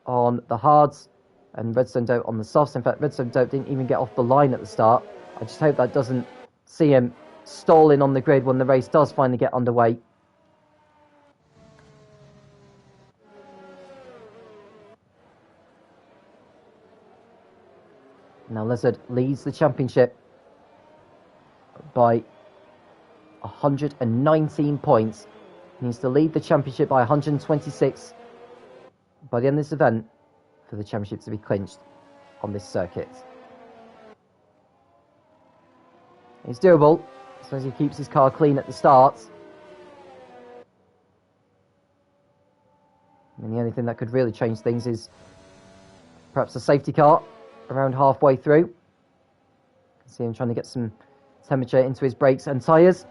on the hards, and Redstone Dope on the softs. In fact, Redstone Dope didn't even get off the line at the start. I just hope that doesn't see him stalling on the grid when the race does finally get underway. Now Leszard leads the championship by 119 points. He needs to lead the championship by 126 by the end of this event for the championship to be clinched on this circuit. It's doable as long as he keeps his car clean at the start. And the only thing that could really change things is perhaps a safety car around halfway through. See him trying to get some temperature into his brakes and tyres.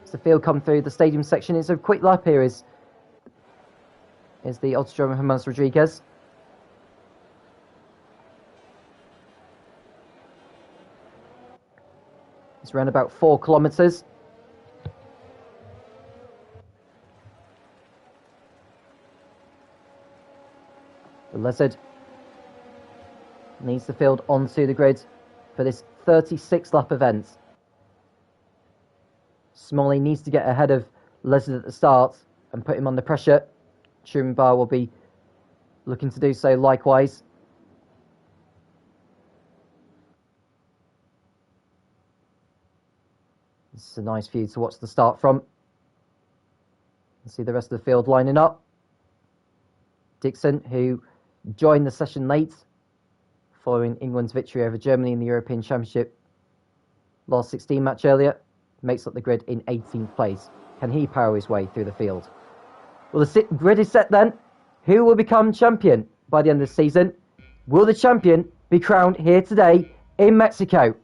As the field come through the stadium section, it's a quick lap here is the Autodromo Hermanos Rodriguez. It's around about 4 kilometres. The Leszard needs the field onto the grid for this 36 lap event. Smalley needs to get ahead of Leszard at the start and put him under pressure. Churumba will be looking to do so likewise. This is a nice view to watch the start from. You see the rest of the field lining up. Dixon, who joined the session late following England's victory over Germany in the European Championship last 16 match earlier, makes up the grid in 18th place. Can he power his way through the field? Well, the grid is set then. Who will become champion by the end of the season? Will the champion be crowned here today in Mexico?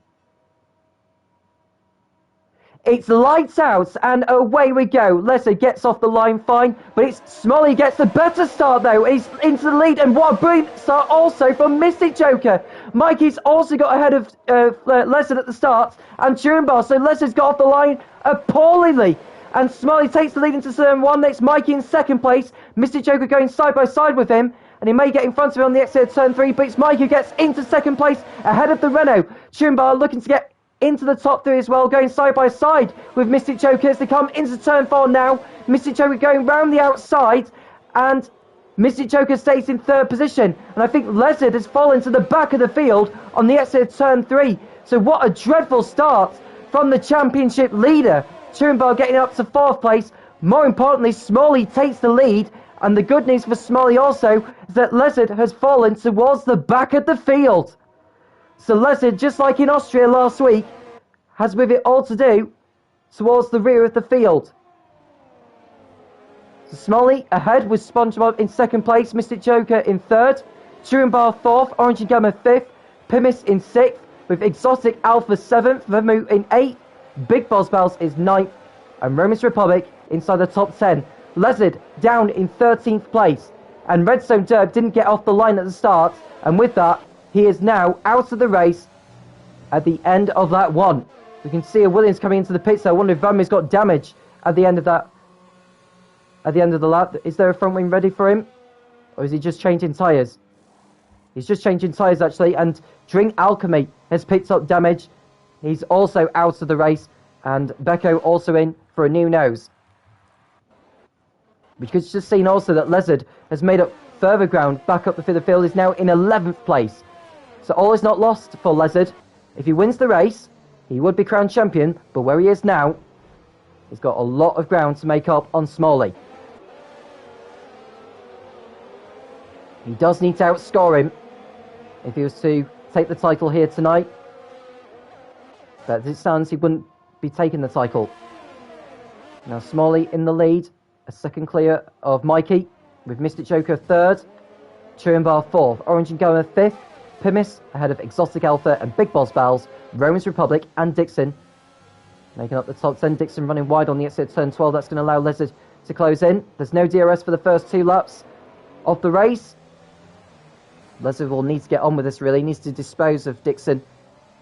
It's lights out, and away we go. Lesser gets off the line fine, but it's Smolly gets the better start, though. He's into the lead, and what a brilliant start also from Mystic Joker. Mikey's also got ahead of Lesser at the start, and Turinbar, so Lesser's got off the line appallingly. And Smolly takes the lead into turn 1. Next, Mikey in second place. Mystic Joker going side by side with him, and he may get in front of him on the exit of turn 3, but it's Mikey who gets into second place ahead of the Renault. Turinbar looking to get into the top 3 as well, going side by side with Mystic Joker as they come into turn 4 now. Mystic Joker going round the outside, and Mystic Joker stays in third position. And I think Lezard has fallen to the back of the field on the exit of turn 3. So what a dreadful start from the championship leader. Turinbar getting up to 4th place. More importantly, Smalley takes the lead. And the good news for Smalley also is that Lezard has fallen towards the back of the field. So Lezard, just like in Austria last week, has with it all to do towards the rear of the field. So Smolly ahead with SpongeBob in second place, Mystic Joker in third, Turinbar 4th, Orange and Gamma 5th, Pimis in 6th, with Exotic Alpha 7th, Vermouth in 8th, Big Boss Bells is 9th, and Romus Republic inside the top 10. Lezard down in 13th place, and Redstone Derb didn't get off the line at the start, and with that, he is now out of the race at the end of that one. We can see a Williams coming into the pits. I wonder if Vanmi's got damage at the end of that. At the end of the lap. Is there a front wing ready for him? Or is he just changing tyres? He's just changing tyres actually. And Drink Alchemy has picked up damage. He's also out of the race. And Becco also in for a new nose. We could just seen also that Lezard has made up further ground back up the field. Is now in 11th place. So all is not lost for Lezard. If he wins the race, he would be crowned champion, but where he is now, he's got a lot of ground to make up on Smalley. He does need to outscore him if he was to take the title here tonight. But as it stands, he wouldn't be taking the title. Now Smalley in the lead, a second clear of Mikey, with Mystic Joker 3rd, Turinbar 4th, Orange and Gamma 5th, Pimis ahead of Exotic Alpha and Big Boss Bells, Romans Republic and Dixon making up the top 10. Dixon running wide on the exit of turn 12. That's going to allow Lezard to close in. There's no DRS for the first 2 laps of the race. Lezard will need to get on with this really. He needs to dispose of Dixon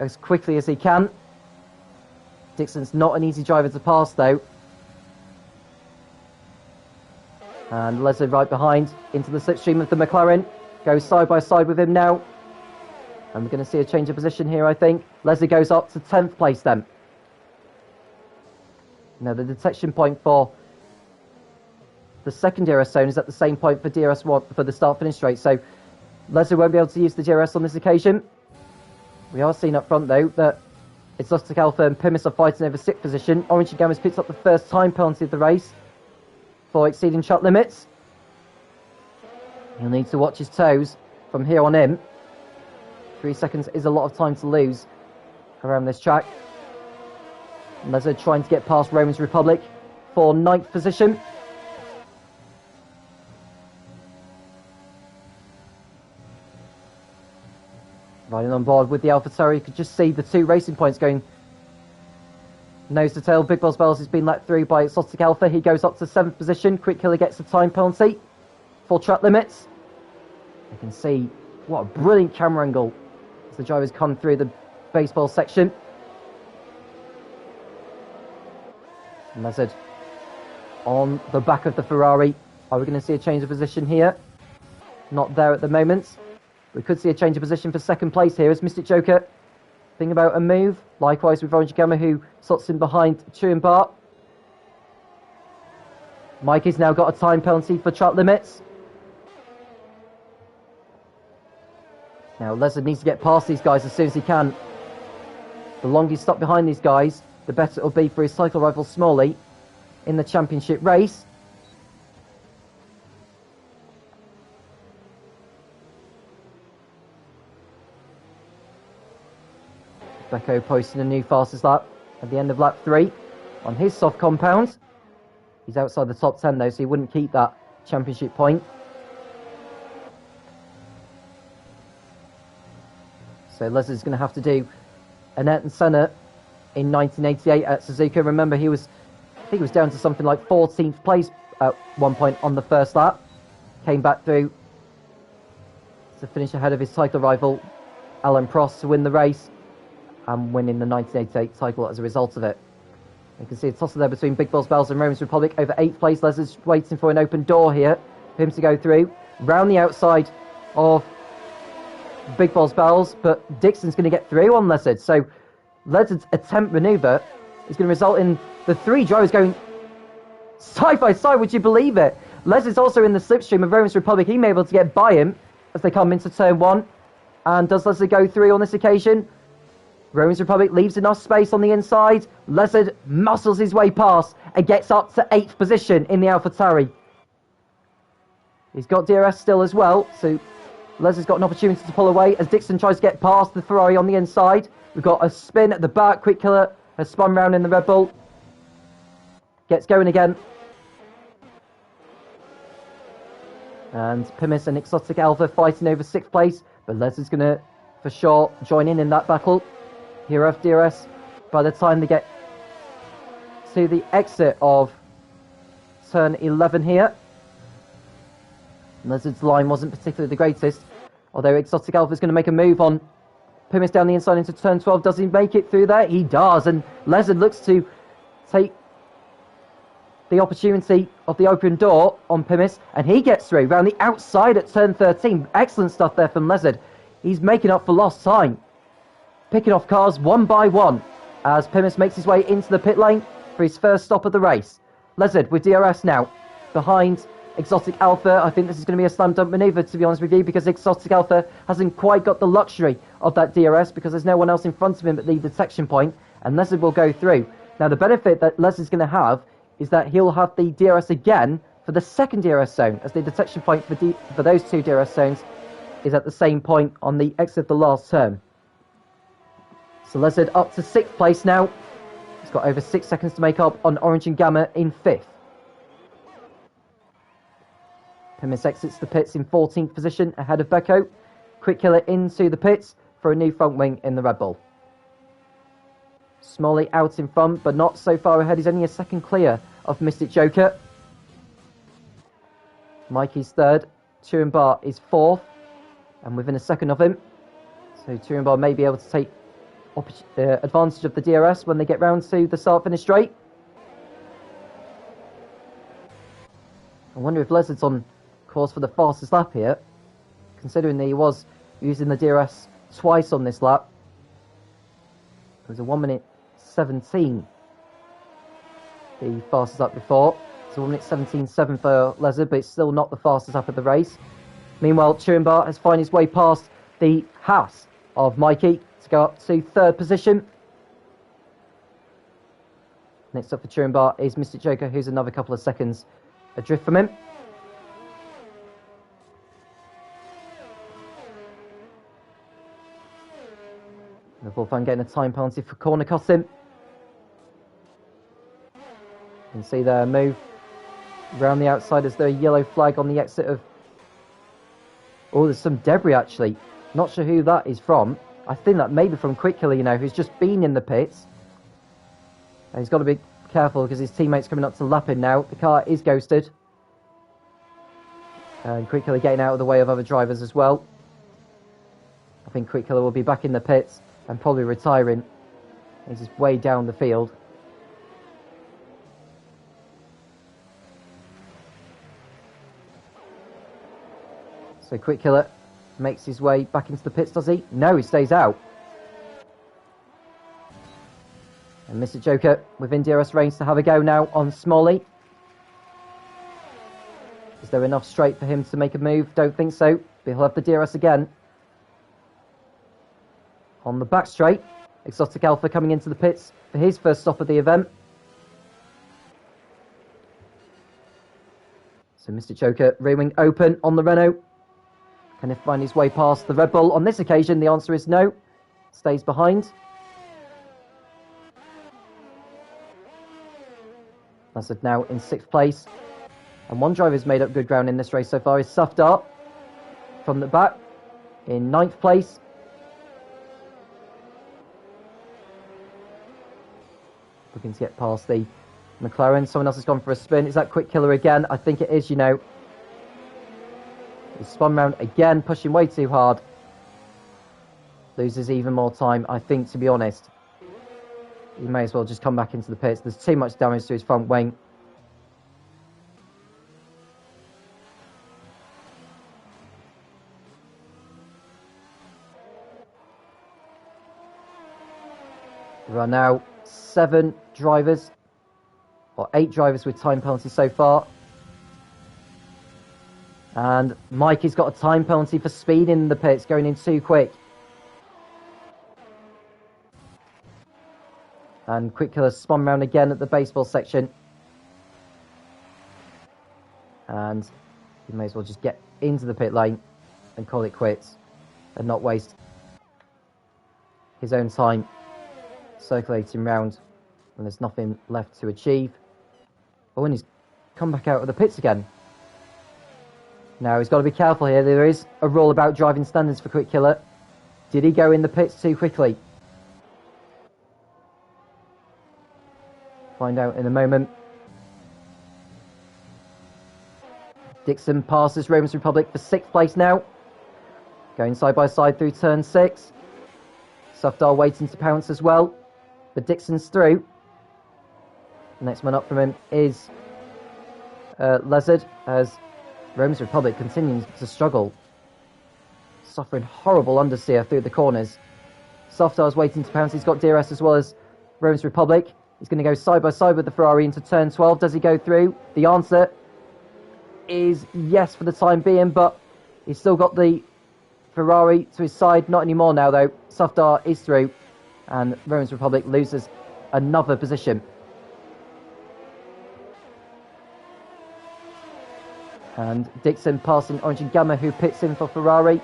as quickly as he can. Dixon's not an easy driver to pass though. And Lezard right behind into the slipstream of the McLaren. Goes side by side with him now. And we're going to see a change of position here, I think. Leslie goes up to 10th place then. Now, the detection point for the second DRS zone is at the same point for DRS1 for the start-finish straight. So, Leslie won't be able to use the DRS on this occasion. We are seeing up front, though, that Exotic Alpha and Pimis are fighting over 6th position. Orange and Gamma's picks up the first time penalty of the race for exceeding track limits. He'll need to watch his toes from here on in. 3 seconds is a lot of time to lose around this track. Lezard trying to get past Romans Republic for 9th position. Riding on board with the AlphaTauri, you could just see the 2 racing points going nose to tail. Big Boss Bells has been let through by Exotic Alpha. He goes up to 7th position. Quick Killer gets the time penalty for track limits. You can see what a brilliant camera angle as the drivers come through the baseball section. Lezard on the back of the Ferrari. Are we going to see a change of position here? Not there at the moment. We could see a change of position for 2nd place here as Mystic Joker thinking about a move. Likewise with Orange Gamma, who slots in behind Turinbar. Mikey's now got a time penalty for track limits. Now Lezard needs to get past these guys as soon as he can. The longer he's stuck behind these guys, the better it'll be for his cycle rival Smalley in the championship race. Becco posting a new fastest lap at the end of lap 3 on his soft compound. He's outside the top 10 though, so he wouldn't keep that championship point. So Leslie's going to have to do an Ayrton Senna in 1988 at Suzuka. Remember, I think he was down to something like 14th place at one point on the first lap. Came back through to finish ahead of his title rival, Alain Prost, to win the race and winning the 1988 title as a result of it. You can see a toss there between Big Balls Bells and Romans Republic over 8th place. Leslie's waiting for an open door here for him to go through. Round the outside of Big Balls Bells, but Dixon's going to get through on Lezard. So Lezard's attempt manoeuvre is going to result in the three drivers going side by side. Would you believe it? Lezard's also in the slipstream of Romans Republic. He may be able to get by him as they come into turn one. And does Lezard go through on this occasion? Romans Republic leaves enough space on the inside. Lezard muscles his way past and gets up to 8th position in the AlphaTauri. He's got DRS still as well, so Lezard's got an opportunity to pull away as Dixon tries to get past the Ferrari on the inside. We've got a spin at the back. Quick Killer has spun round in the Red Bull. Gets going again. And Pimis and Exotic Alpha fighting over 6th place, but Lezard's going to, for sure, join in that battle. Here have DRS by the time they get to the exit of turn 11 here. Lezard's line wasn't particularly the greatest, although Exotic Alpha is going to make a move on Pimis down the inside into turn 12. Does he make it through there? He does, and Lezard looks to take the opportunity of the open door on Pimis, and he gets through round the outside at turn 13. Excellent stuff there from Lezard. He's making up for lost time, picking off cars one by one as Pimis makes his way into the pit lane for his first stop of the race. Lezard with DRS now behind Exotic Alpha. I think this is going to be a slam dunk manoeuvre, to be honest with you, because Exotic Alpha hasn't quite got the luxury of that DRS because there's no one else in front of him at the detection point, and Lezard will go through. Now, the benefit that Lezard's going to have is that he'll have the DRS again for the second DRS zone, as the detection point for those two DRS zones is at the same point on the exit of the last turn. So Lezard up to 6th place now. He's got over 6 seconds to make up on Orange and Gamma in 5th. Pimis exits the pits in 14th position ahead of Beko. Quick Killer into the pits for a new front wing in the Red Bull. Smalley out in front, but not so far ahead. He's only a second clear of Mystic Joker. Mikey's 3rd. Turin Bar is 4th, and within a second of him. So Turin Bar may be able to take advantage of the DRS when they get round to the start-finish straight. I wonder if Lezard's on course for the fastest lap here, considering that he was using the DRS twice on this lap. It was a 1:17, the fastest lap before. It's a 1:17.7 for Lezard, but it's still not the fastest lap of the race. Meanwhile, Turin Bar has found his way past the Haas of Mikey to go up to 3rd position. Next up for Turin Bar is Mystic Joker, who's another couple of seconds adrift from him. Liverpool fan getting a time penalty for corner cutting. You can see their move around the outside as the yellow flag on the exit of... Oh, there's some debris actually. Not sure who that is from. I think that may be from Quick Killer, you know, who's just been in the pits. And he's got to be careful because his teammate's coming up to lap him now. The car is ghosted. And Quick Killer getting out of the way of other drivers as well. I think Quick Killer will be back in the pits and probably retiring. He's just way down the field. So Quick Killer makes his way back into the pits, does he? No, he stays out. And Mr. Joker within DRS range to have a go now on Smalley. Is there enough straight for him to make a move? Don't think so, but he'll have the DRS again. On the back straight, Exotic Alpha coming into the pits for his first stop of the event. So Mr. Joker rear wing open on the Renault. Can he find his way past the Red Bull? On this occasion, the answer is no. Stays behind. Lezard now in 6th place. And one driver's made up good ground in this race so far is Safdar from the back in 9th place. looking to get past the McLaren. Someone else has gone for a spin. Is that Quick Killer again? I think it is, you know. He's spun round again, pushing way too hard. Loses even more time, I think, to be honest. He may as well just come back into the pits. There's too much damage to his front wing. There are now 7 drivers, or 8 drivers with time penalties so far. And Mikey's got a time penalty for speed in the pits, going in too quick. And Quick Killer spun round again at the baseball section. And he may as well just get into the pit lane and call it quits and not waste his own time circulating round when there's nothing left to achieve. Oh, and he's come back out of the pits again. Now he's got to be careful here. There is a rule about driving standards for Quick Killer. Did he go in the pits too quickly? Find out in a moment. Dixon passes Romans Republic for 6th place now. Going side by side through turn 6. Sufdar waiting to pounce as well. But Dixon's through. The next one up from him is Lezard, as Romans Republic continues to struggle. Suffering horrible understeer through the corners. Softar's waiting to pounce. He's got DRS as well as Romans Republic. He's going to go side by side with the Ferrari into turn 12. Does he go through? The answer is yes for the time being, but he's still got the Ferrari to his side. Not anymore now, though. Softar is through, and Romans Republic loses another position. And Dixon passing Orange and Gamma, who pits in for Ferrari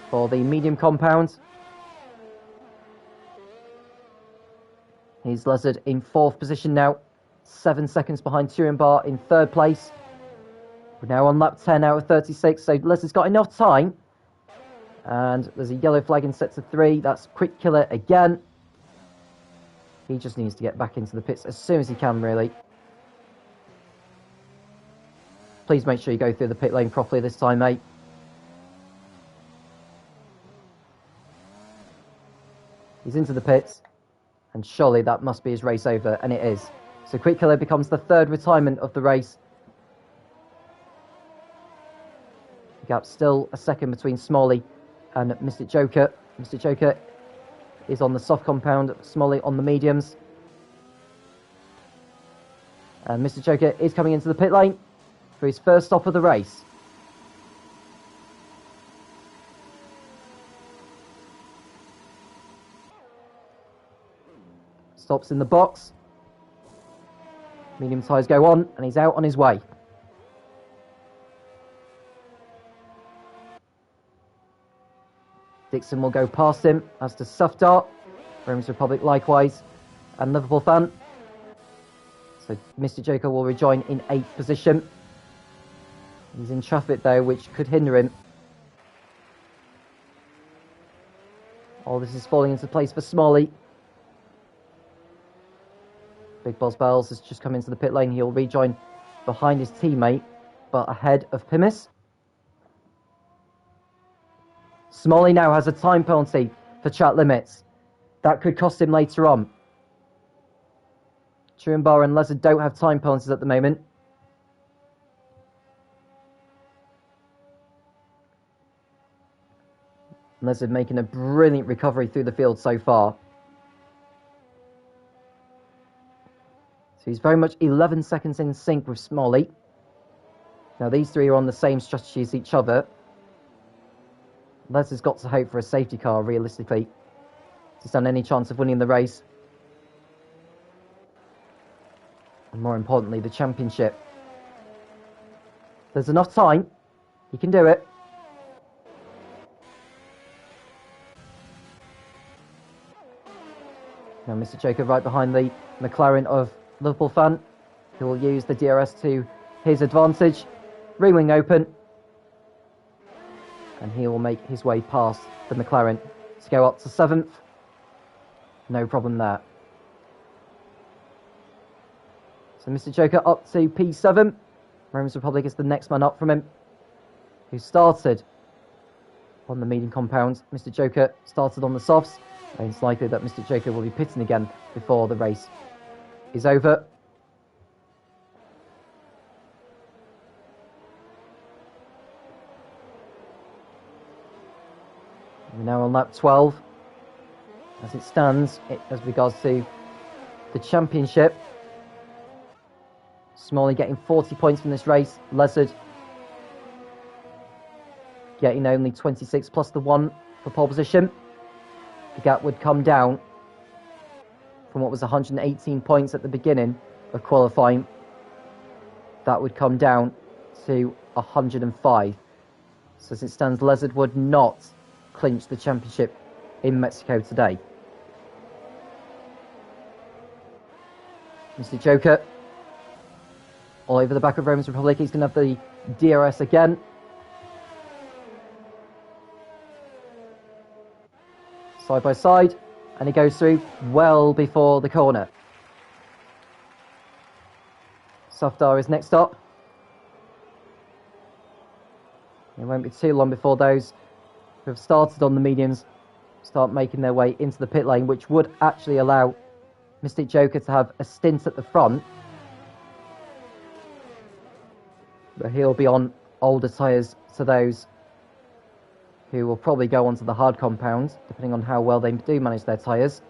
for the medium compound. He's Lezard in 4th position now, 7 seconds behind Turenbar in 3rd place. We're now on lap 10 out of 36, so Lezard's got enough time. And there's a yellow flag in sector 3. That's Quick Killer again. He just needs to get back into the pits as soon as he can, really. Please make sure you go through the pit lane properly this time, mate. He's into the pits, and surely that must be his race over, and it is. So Quick Killer becomes the 3rd retirement of the race. The gap's still a second between Smalley and Mystic Joker. Mystic Joker is on the soft compound, Smalley on the mediums. And Mystic Joker is coming into the pit lane for his first stop of the race. Stops in the box. Medium tyres go on, and he's out on his way. Dixon will go past him, as does Sufdar. Romans Republic likewise, and Liverpool Fan. So Mr. Joker will rejoin in 8th position. He's in traffic though, which could hinder him. All this is falling into place for Smalley. Big Boss Bells has just come into the pit lane. He'll rejoin behind his teammate, but ahead of Pimis. Smalley now has a time penalty for chat limits. That could cost him later on. Turenbar and Lezard don't have time penalties at the moment. Lezard making a brilliant recovery through the field so far. So he's very much 11 seconds in sync with Smalley. Now these three are on the same strategy as each other. Lezard's got to hope for a safety car, realistically, to stand any chance of winning the race. And more importantly, the championship. There's enough time. He can do it. Now Mr. Joker right behind the McLaren of Liverpool Fan, who will use the DRS to his advantage. Re-wing open. And he will make his way past the McLaren to go up to 7th. No problem there. So Mr. Joker up to P7. Romans Republic is the next man up from him, who started on the medium compound. Mr. Joker started on the softs, and it's likely that Mr. Joker will be pitting again before the race is over. We're now on lap 12. As it stands, as regards to the championship, Smalley getting 40 points from this race. Lezard getting only 26 plus the 1 for pole position. The gap would come down from what was 118 points at the beginning of qualifying. That would come down to 105. So as it stands, Lezard would not clinch the championship in Mexico today. Mr. Joker all over the back of Romans Republic. He's going to have the DRS again. Side by side, and he goes through well before the corner. Softar is next up. It won't be too long before those who have started on the mediums start making their way into the pit lane, which would actually allow Mystic Joker to have a stint at the front. But he'll be on older tyres to those who will probably go onto the hard compound, depending on how well they do manage their tyres.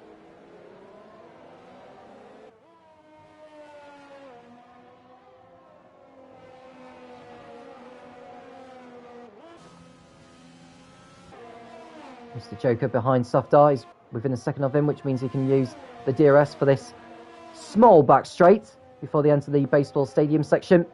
Mr. Joker behind Softar is within a second of him, which means he can use the DRS for this small back straight before they enter the baseball stadium section.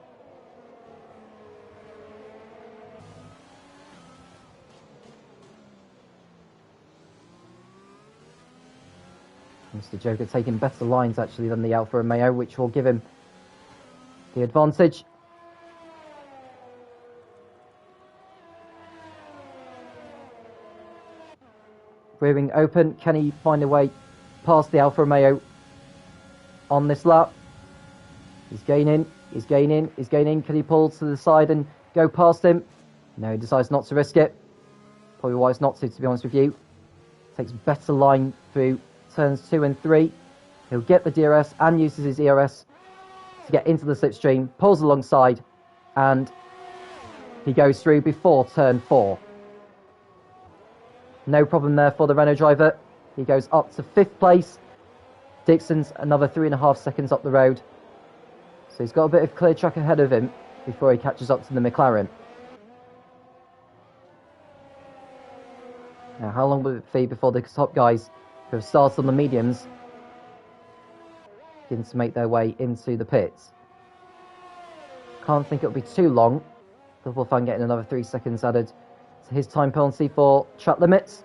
Mr. Joker taking better lines actually than the Alfa Romeo, which will give him the advantage. Rearing open, can he find a way past the Alfa Romeo on this lap? He's gaining, he's gaining, he's gaining. Can he pull to the side and go past him? No, he decides not to risk it. Probably wise not to be honest with you. Takes better line through turns 2 and 3. He'll get the DRS and uses his ERS to get into the slipstream, pulls alongside, and he goes through before turn 4. No problem there for the Renault driver. He goes up to 5th place. Dixon's another 3.5 seconds up the road. So he's got a bit of clear track ahead of him before he catches up to the McLaren. Now, how long will it be before the top guys who have started on the mediums begin to make their way into the pits? Can't think it'll be too long. Double Fan getting another 3 seconds added to his time penalty for track limits.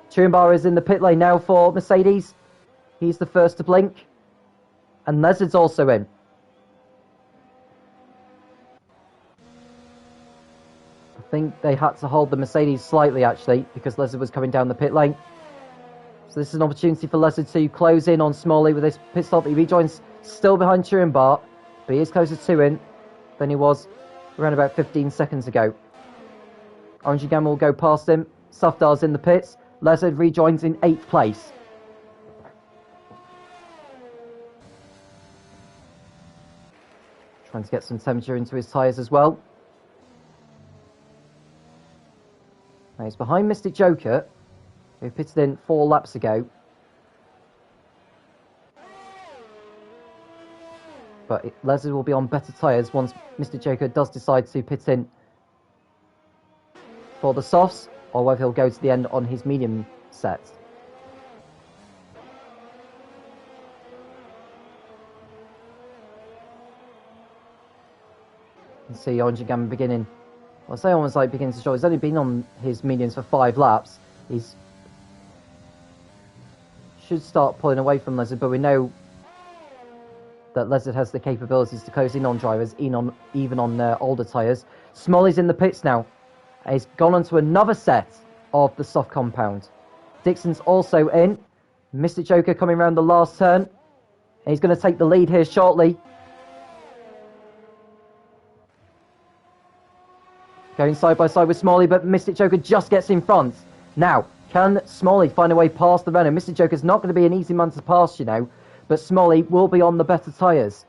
Truenbar is in the pit lane now for Mercedes. He's the first to blink. And Lezard's also in. I think they had to hold the Mercedes slightly actually, because Lezard was coming down the pit lane. So this is an opportunity for Lezard to close in on Smalley with this pit stop. He rejoins still behind Truenbar, but he is closer to him than he was around about 15 seconds ago. Orange Gamma will go past him. Softar's in the pits. Lezard rejoins in 8th place. Trying to get some temperature into his tyres as well. Now he's behind Mystic Joker, who pitted in 4 laps ago. But Lezard will be on better tyres once Mr. Joker does decide to pit in for the softs, or whether he'll go to the end on his medium set. You can see Orange Gamma beginning, well, I say almost like beginning to show. He's only been on his mediums for 5 laps. He's should start pulling away from Lezard, but we know that Lezard has the capabilities to close in on drivers, even on older tyres. Smalley's in the pits now. He's gone on to another set of the soft compound. Dixon's also in. Mr. Joker coming around the last turn. And he's going to take the lead here shortly. Going side by side with Smalley, but Mystic Joker just gets in front. Now, can Smalley find a way past the Renault? Mystic Joker's not going to be an easy man to pass, you know, but Smalley will be on the better tyres.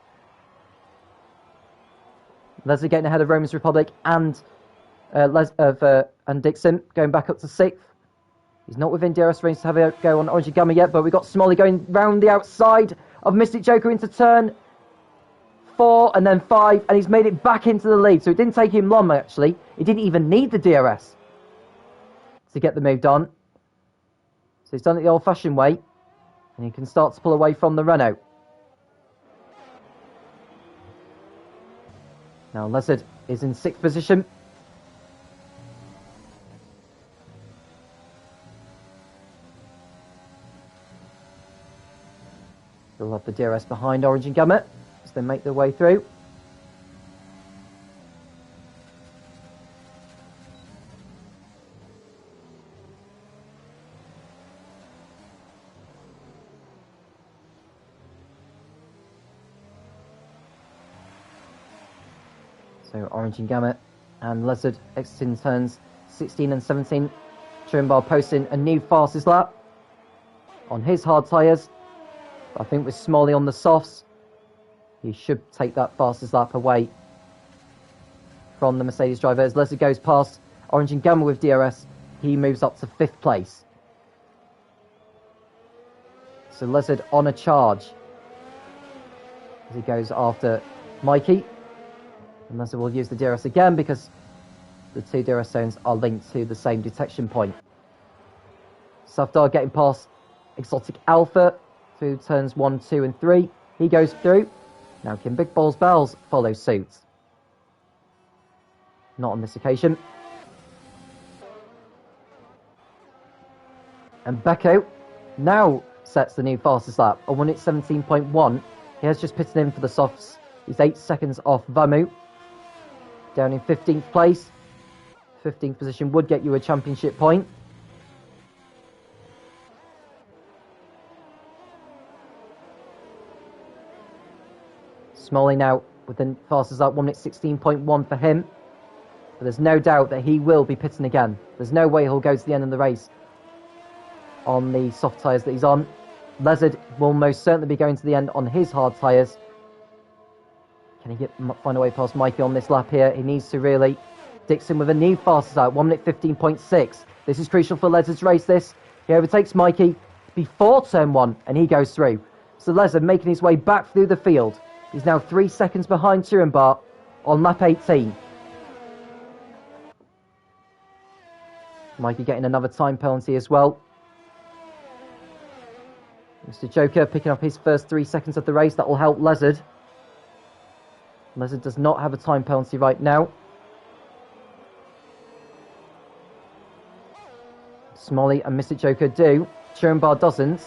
Leslie getting ahead of Romans Republic and Dixon going back up to 6th. He's not within DRS range to have a go on Orange Gamma yet, but we've got Smalley going round the outside of Mystic Joker into turn 4 and then 5, and he's made it back into the lead. So it didn't take him long, actually. He didn't even need the DRS to get the move done. So he's done it the old-fashioned way, and he can start to pull away from the Renault. Now Lizard is in 6th position. They'll have the DRS behind Orange and Gamma as they make their way through. So Orange and Gamma and Lizard exiting turns 16 and 17. Trimbar posting a new fastest lap on his hard tyres. I think with Smalley on the softs, he should take that fastest lap away from the Mercedes driver. As Lizard goes past Orange and Gamma with DRS, he moves up to 5th place. So Lizard on a charge as he goes after Mikey. And Lizard will use the DRS again because the 2 DRS zones are linked to the same detection point. Safdar getting past Exotic Alpha through turns 1, 2 and 3. He goes through. Now can Big Balls Bells follow suit? Not on this occasion. And Becco now sets the new fastest lap. A 1:17.1. He has just pitted in for the softs. He's 8 seconds off Vamu. Down in 15th place. 15th position would get you a championship point. Smalley now with the fastest lap, 1:16.1 for him. But there's no doubt that he will be pitting again. There's no way he'll go to the end of the race on the soft tyres that he's on. Lizard will most certainly be going to the end on his hard tyres. Can he find a way past Mikey on this lap here? He needs to really. Dixon with a new fastest lap, 1:15.6. This is crucial for Lizard's race, this. He overtakes Mikey before turn 1, and he goes through. So Lizard making his way back through the field. He's now 3 seconds behind Turenbar on lap 18. Mikey getting another time penalty as well. Mr. Joker picking up his first 3 seconds of the race. That will help Lizard. Lizard does not have a time penalty right now. Smalley and Mr. Joker do. Turenbar doesn't.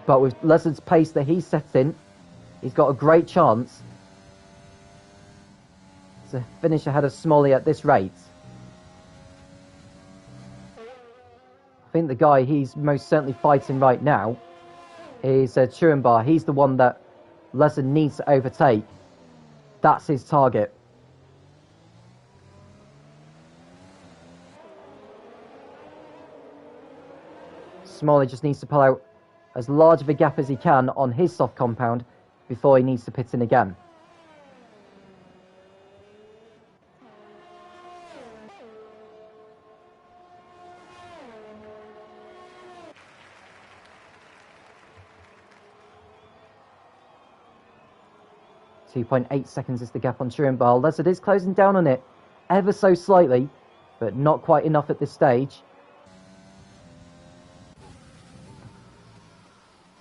But with Lizard's pace that he's set in, he's got a great chance to finish ahead of Smalley at this rate. I think the guy he's most certainly fighting right now is Turenbar. He's the one that Lizard needs to overtake. That's his target. Smalley just needs to pull out as large of a gap as he can on his soft compound before he needs to pit in again. .8 seconds is the gap on Turenbar. Lizard is closing down on it ever so slightly, but not quite enough at this stage.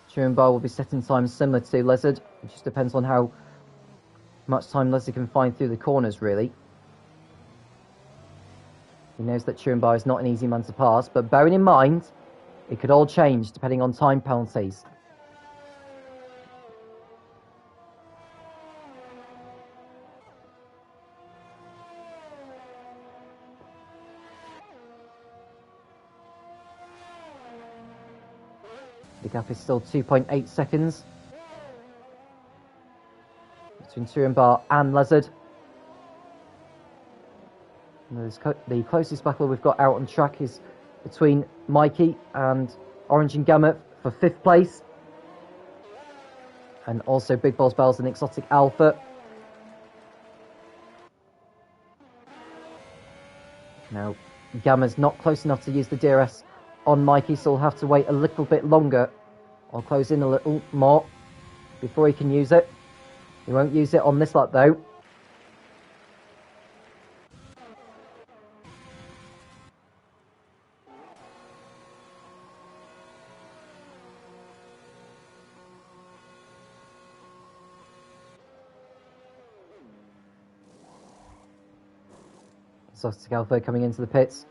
Turenbar will be setting times similar to Lizard. It just depends on how much time Lizard can find through the corners, really. He knows that Turenbar is not an easy man to pass, but bearing in mind, it could all change depending on time penalties. The gap is still 2.8 seconds. between Turenbar and Lizard. And the closest battle we've got out on track is between Mikey and Orange and Gamma for 5th place. And also Big Balls Bells and Exotic Alpha. Now, Gamma's not close enough to use the DRS on Mikey, so he'll have to wait a little bit longer. I'll close in a little more before he can use it. He won't use it on this lap though. Exotic Alpha coming into the pits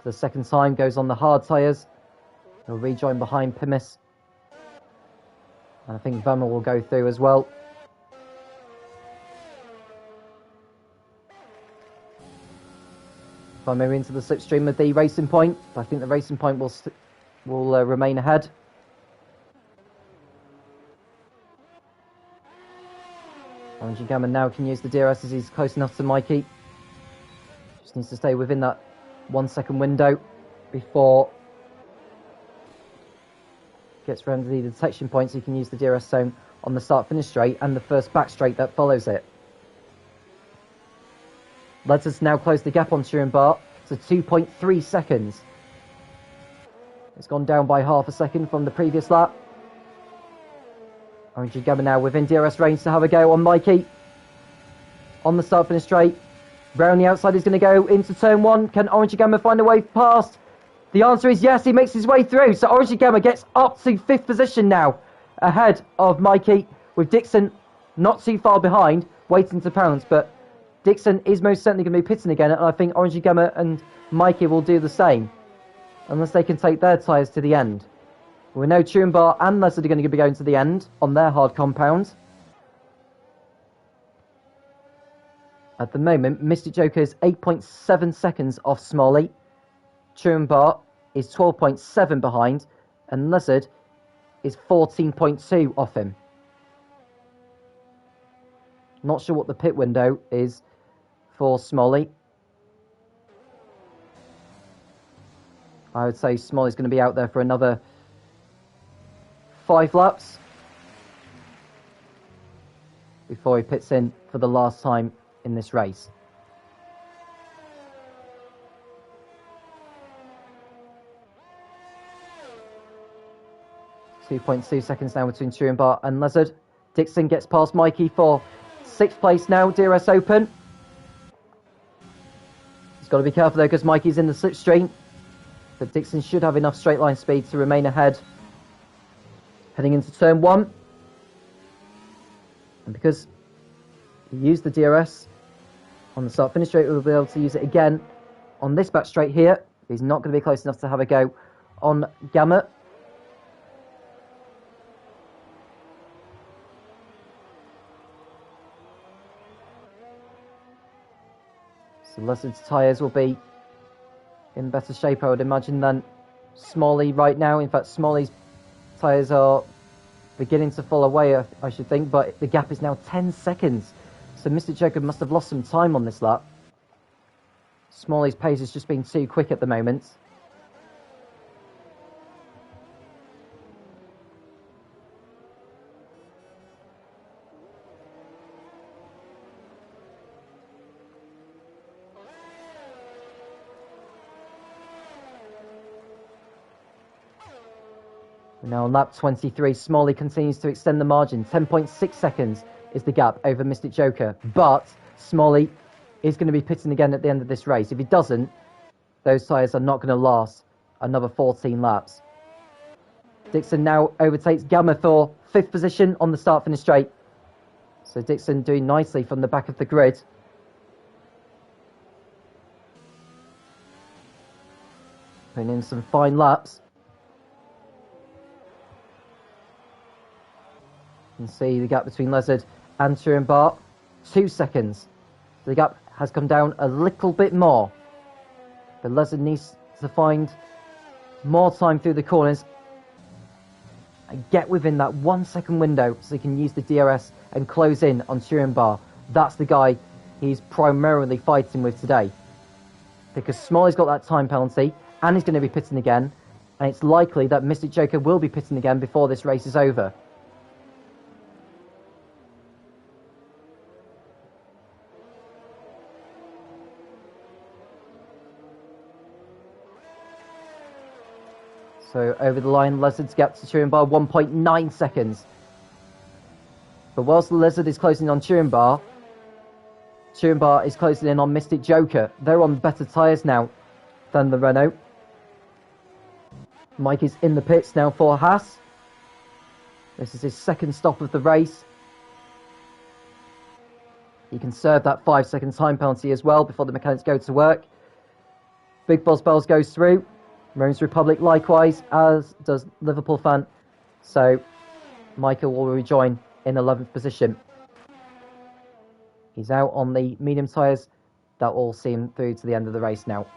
for the second time, goes on the hard tyres. He'll rejoin behind Pimis. And I think Vama will go through as well. Vama into the slipstream with the Racing Point. But I think the Racing Point will remain ahead. Orange and Gamma now can use the DRS as he's close enough to Mikey. Just needs to stay within that 1 second window before gets around the detection point, so you can use the DRS zone on the start-finish straight and the first back straight that follows it. Lets us now close the gap on Turenbar to 2.3 seconds. It's gone down by half a second from the previous lap. Orange and Gamma now within DRS range to have a go on Mikey. On the start-finish straight. Round the outside is going to go into turn 1. Can Orange and Gamma find a way past? The answer is yes, he makes his way through. So Orange and Gamma gets up to 5th position now, ahead of Mikey, with Dixon not too far behind, waiting to pounce. But Dixon is most certainly going to be pitting again, and I think Orange and Gamma and Mikey will do the same, unless they can take their tyres to the end. We know Turenbar and Lizard are going to be going to the end on their hard compound. At the moment, Mystic Joker is 8.7 seconds off Smalley. Turenbar is 12.7 behind, and Lizard is 14.2 off him. Not sure what the pit window is for Smalley. I would say Smalley's going to be out there for another 5 laps before he pits in for the last time in this race. .2 seconds now between Turenbar and Lizard. Dixon gets past Mikey for 6th place now, DRS open. He's got to be careful though because Mikey's in the slipstream, but Dixon should have enough straight line speed to remain ahead heading into turn 1. And because he used the DRS on the start finish straight, we'll be able to use it again on this back straight here. He's not going to be close enough to have a go on Gamma. So Lizard's tyres will be in better shape, I would imagine, than Smalley right now. In fact, Smalley's tyres are beginning to fall away, I should think, but the gap is now 10 seconds. So Mr. Jacob must have lost some time on this lap. Smalley's pace has just been too quick at the moment. Now on lap 23, Smalley continues to extend the margin. 10.6 seconds is the gap over Mystic Joker. But Smalley is going to be pitting again at the end of this race. If he doesn't, those tyres are not going to last another 14 laps. Dixon now overtakes Gamma for 5th position on the start-finish straight. So Dixon doing nicely from the back of the grid. Putting in some fine laps. You can see the gap between Lizard and Turenbar, 2 seconds. The gap has come down a little bit more. But Lizard needs to find more time through the corners and get within that 1 second window so he can use the DRS and close in on Turin. That's the guy he's primarily fighting with today. Because Smalley's got that time penalty, and he's going to be pitting again, and it's likely that Mystic Joker will be pitting again before this race is over. So over the line, Lizard's gap to Turin 1.9 seconds. But whilst the Lizard is closing on Turin is closing in on Mystic Joker. They're on better tyres now than the Renault. Mike is in the pits now for Haas. This is his second stop of the race. He can serve that 5-second time penalty as well before the mechanics go to work. Big Boss Bells goes through. Rome's Republic likewise, as does Liverpool fan. So Michael will rejoin in 11th position. He's out on the medium tyres. That will see him through to the end of the race now.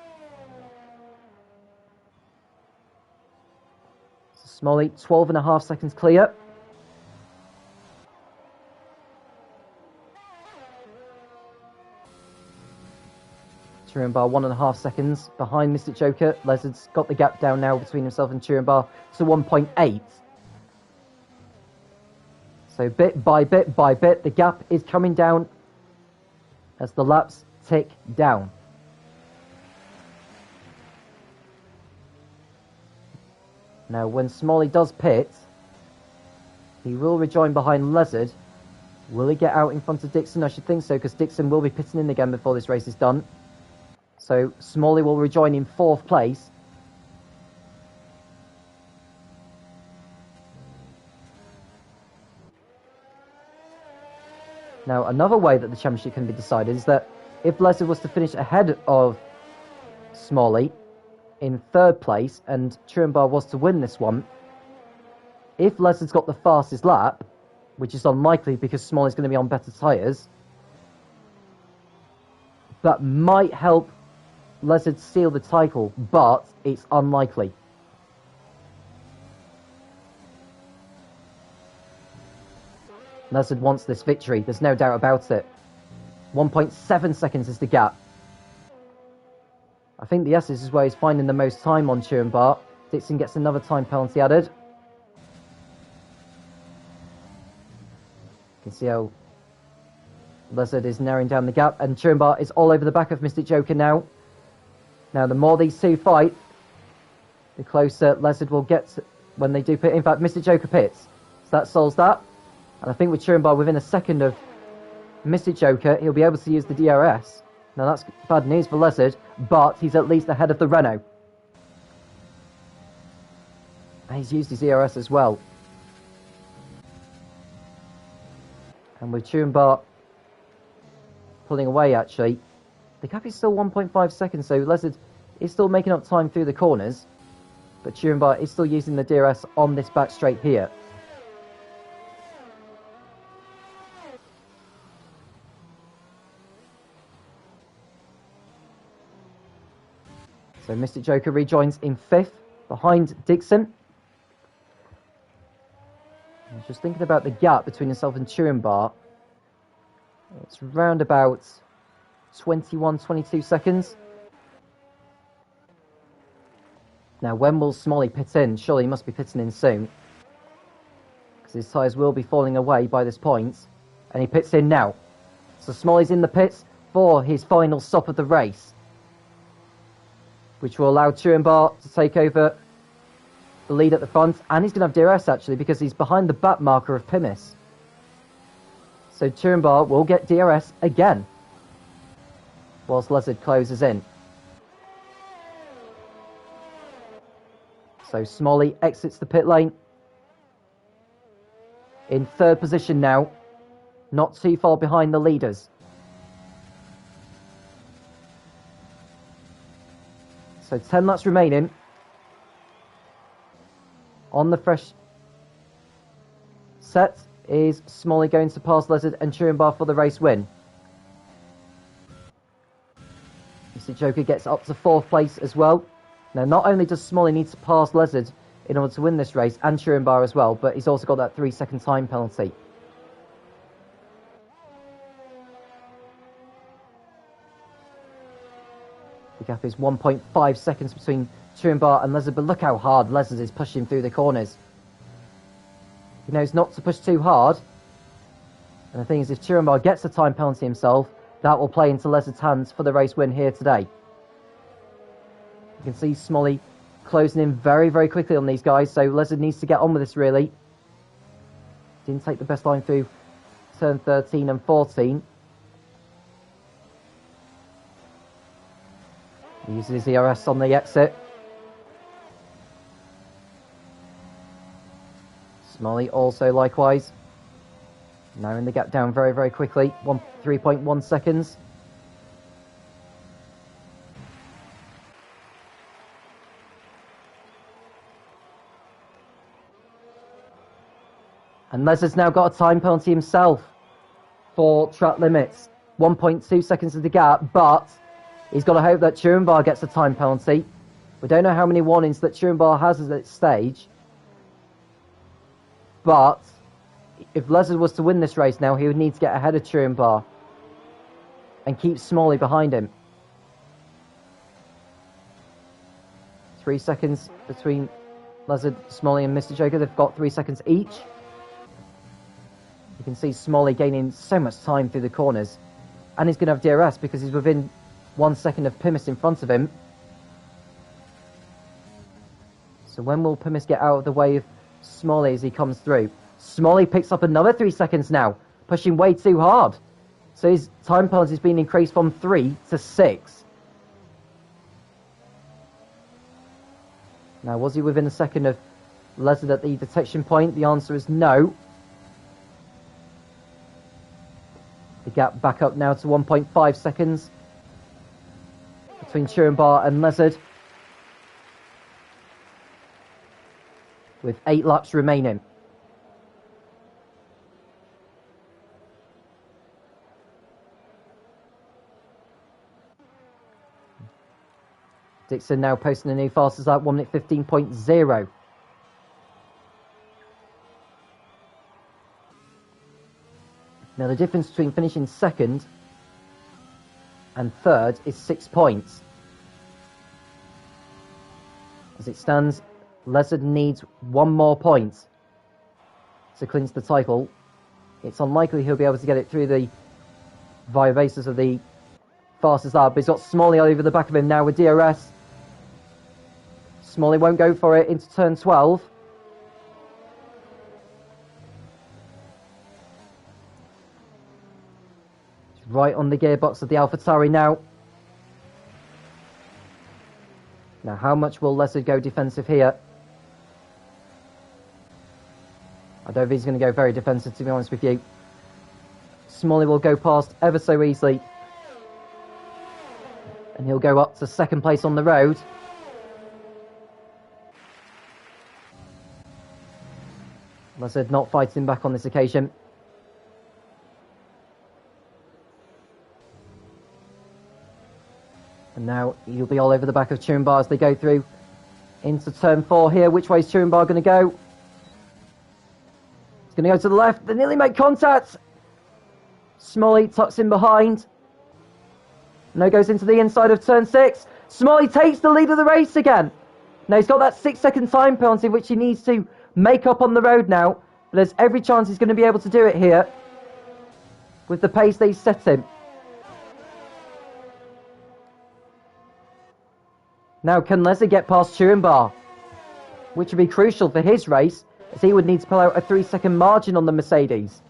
So Smalley, 12.5 seconds clear. Turin 1.5 seconds behind Mystic Joker. Lizard's got the gap down now between himself and Turin to 1.8. So bit by bit by bit, the gap is coming down as the laps tick down. Now, when Smalley does pit, he will rejoin behind Lizard. Will he get out in front of Dixon? I should think so, because Dixon will be pitting in again before this race is done. So Smalley will rejoin in 4th place. Now, another way that the championship can be decided is that if Lizard was to finish ahead of Smalley in 3rd place and Turin was to win this one, if Lizard's got the fastest lap, which is unlikely because Smalley's going to be on better tyres, that might help Lizard seal the title, but it's unlikely. Lizard wants this victory, there's no doubt about it. 1.7 seconds is the gap. I think the S's is where he's finding the most time on Turin. Dixon gets another time penalty added. You can see how Lizard is narrowing down the gap, and Turin is all over the back of Mystic Joker now. Now, the more these two fight, the closer Lizard will get when they do pit. In fact, Mystic Joker pits, so that solves that. And I think with Turin within a second of Mystic Joker, he'll be able to use the DRS. Now, that's bad news for Lizard, but he's at least ahead of the Renault. And he's used his DRS as well. And with Turin pulling away, actually, the gap is still 1.5 seconds, so Lizard is still making up time through the corners, but Turin is still using the DRS on this back straight here. So Mystic Joker rejoins in 5th, behind Dixon. I was just thinking about the gap between himself and Turin. It's round about 21, 22 seconds. Now, when will Smalley pit in? Surely he must be pitting in soon, because his tyres will be falling away by this point. And he pits in now. So Smalley's in the pits for his final stop of the race, which will allow Turin to take over the lead at the front. And he's going to have DRS, actually, because he's behind the back marker of Pimis. So Turin will get DRS again, whilst Lizard closes in. So Smalley exits the pit lane. In 3rd position now, not too far behind the leaders. So 10 laps remaining. On the fresh set, is Smalley going to pass Lizard and Turin for the race win? Mr. Joker gets up to 4th place as well. Now, not only does Smalley need to pass Lizard in order to win this race, and Turenbar as well, but he's also got that 3-second time penalty. The gap is 1.5 seconds between Turenbar and Lezard, but look how hard Lezard is pushing through the corners. He knows not to push too hard. And the thing is, if Turenbar gets a time penalty himself, that will play into Lezard's hands for the race win here today. You can see Smolly closing in very, very quickly on these guys, so Lezard needs to get on with this, really. Didn't take the best line through turn 13 and 14. He uses his ERS on the exit. Smolly also likewise. Narrowing the gap down very, very quickly. 3.1 seconds. And Lezard's now got a time penalty himself for track limits. 1.2 seconds of the gap, but he's got to hope that Turenbar gets a time penalty. We don't know how many warnings that Turenbar has at this stage. But if Lezard was to win this race now, he would need to get ahead of Turenbar and keep Smolly behind him. 3 seconds between Lezard, Smolly and Mr. Joker. They've got 3 seconds each. You can see Smolly gaining so much time through the corners. And he's going to have DRS because he's within 1 second of Pimis in front of him. So when will Pimis get out of the way of Smolly as he comes through? Smolly picks up another 3 seconds now, pushing way too hard. So his time penalty has been increased from 3 to 6. Now, was he within a second of Lezard at the detection point? The answer is no. The gap back up now to 1.5 seconds between Turenbar and Lezard, with 8 laps remaining. Dixon now posting a new fastest lap, 1 minute 15.0. Now the difference between finishing second and third is 6 points. As it stands, Lezard needs 1 more point to clinch the title. It's unlikely he'll be able to get it through the via basis of the fastest lap, but he's got Smolly over the back of him now with DRS. Smolly won't go for it into turn 12. He's right on the gearbox of the AlphaTauri now. Now, how much will Lezard go defensive here? I don't think he's going to go very defensive, to be honest with you. Smolly will go past ever so easily. And he'll go up to second place on the road. Lezard not fighting back on this occasion. And now he'll be all over the back of Turenbar as they go through into turn 4 here. Which way is Turenbar going to go? He's going to go to the left. They nearly make contact. Smolly tucks in behind. Now goes into the inside of turn 6. Smolly takes the lead of the race again. Now he's got that 6 second time penalty which he needs to make up on the road now. But there's every chance he's going to be able to do it here with the pace they set him. Now, can Lezard get past Turenbar? Which would be crucial for his race, as he would need to pull out a 3 second margin on the Mercedes.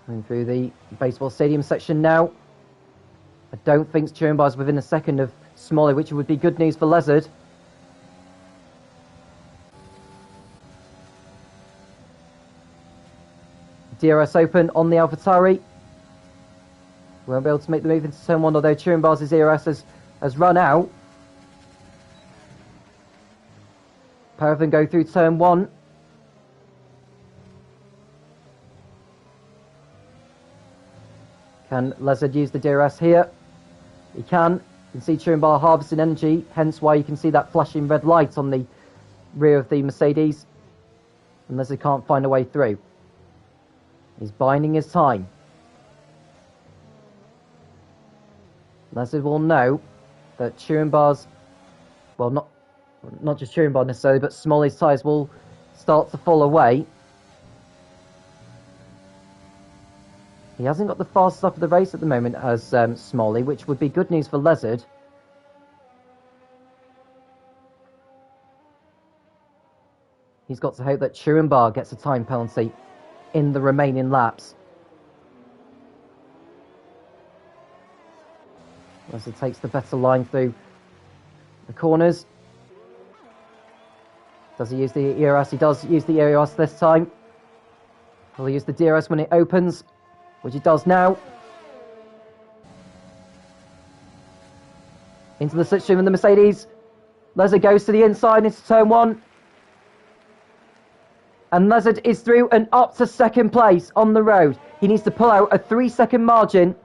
Coming through the baseball stadium section now. I don't think Turenbar's within a second of Smolly, which would be good news for Lezard. DRS open on the AlphaTauri. Won't be able to make the move into turn 1, although Turenbar's DRS has run out. Pair of them go through turn 1. Can Lezard use the DRS here? He can. You can see Turenbar harvesting energy, hence why you can see that flashing red light on the rear of the Mercedes. And Lezard can't find a way through. He's biding his time. Lezard will know that Turenbar's, well, not just Turenbar necessarily, but Smalley's tyres will start to fall away. He hasn't got the fastest lap of the race at the moment as Smalley, which would be good news for Lezard. He's got to hope that Turenbar gets a time penalty in the remaining laps. Lezard takes the better line through the corners. Does he use the ERS? He does use the ERS this time. Will he use the DRS when it opens? Which he does now. Into the slipstream of the Mercedes. Lezard goes to the inside into turn 1. And Lezard is through and up to second place on the road. He needs to pull out a 3-second margin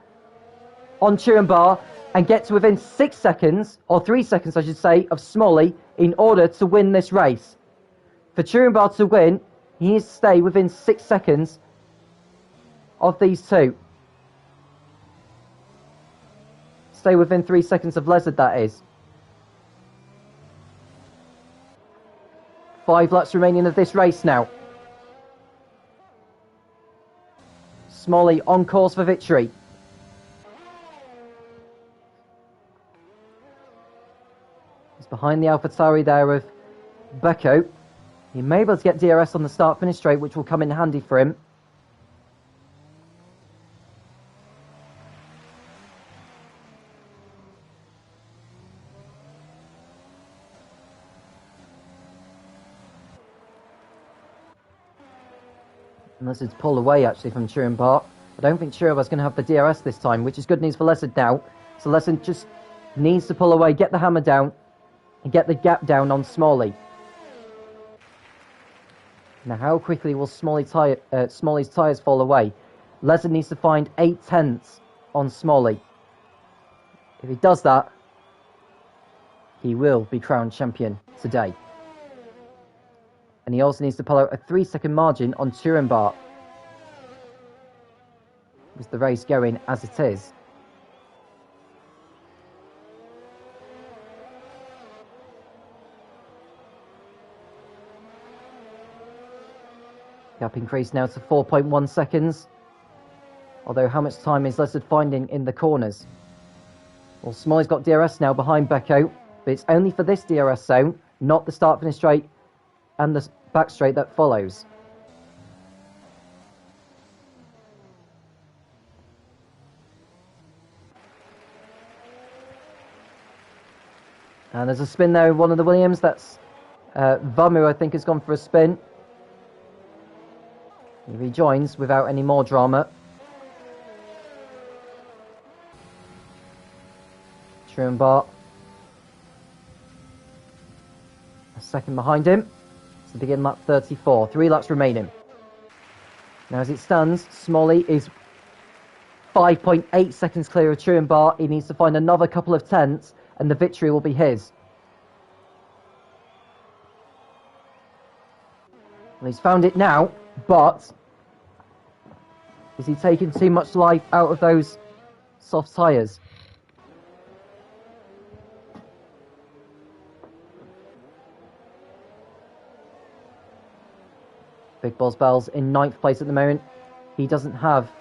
on Turenbar and get to within 6 seconds, or 3 seconds I should say, of Smalley in order to win this race. For Turenbar to win, he needs to stay within 6 seconds of these two. Stay within 3 seconds of Lezard, that is. 5 laps remaining of this race now. Smalley on course for victory. He's behind the AlphaTauri there of Becco. He may be able to get DRS on the start-finish straight, which will come in handy for him. Unless it's pulled away actually from Turenbar. I don't think Turenbar's going to have the DRS this time, which is good news for Lezard now. So Lezard just needs to pull away, get the hammer down, and get the gap down on Smalley. Now, how quickly will Smalley's tyres fall away? Lezard needs to find 8/10 on Smalley. If he does that, he will be crowned champion today. And he also needs to pull out a 3-second margin on Turenbar. With the race going as it is. Gap increased now to 4.1 seconds. Although how much time is Lezard finding in the corners? Well, Smalley's got DRS now behind Becco, but it's only for this DRS zone, not the start-finish straight and the back straight that follows. And there's a spin there in one of the Williams. That's Vamu, I think, has gone for a spin. He rejoins without any more drama. Turenbar a second behind him. To begin lap 34. 3 laps remaining. Now as it stands, Smalley is 5.8 seconds clear of Turenbar. He needs to find another couple of tenths and the victory will be his. Well, he's found it now, but is he taking too much life out of those soft tyres? Big Boss Bells in 9th place at the moment. He doesn't have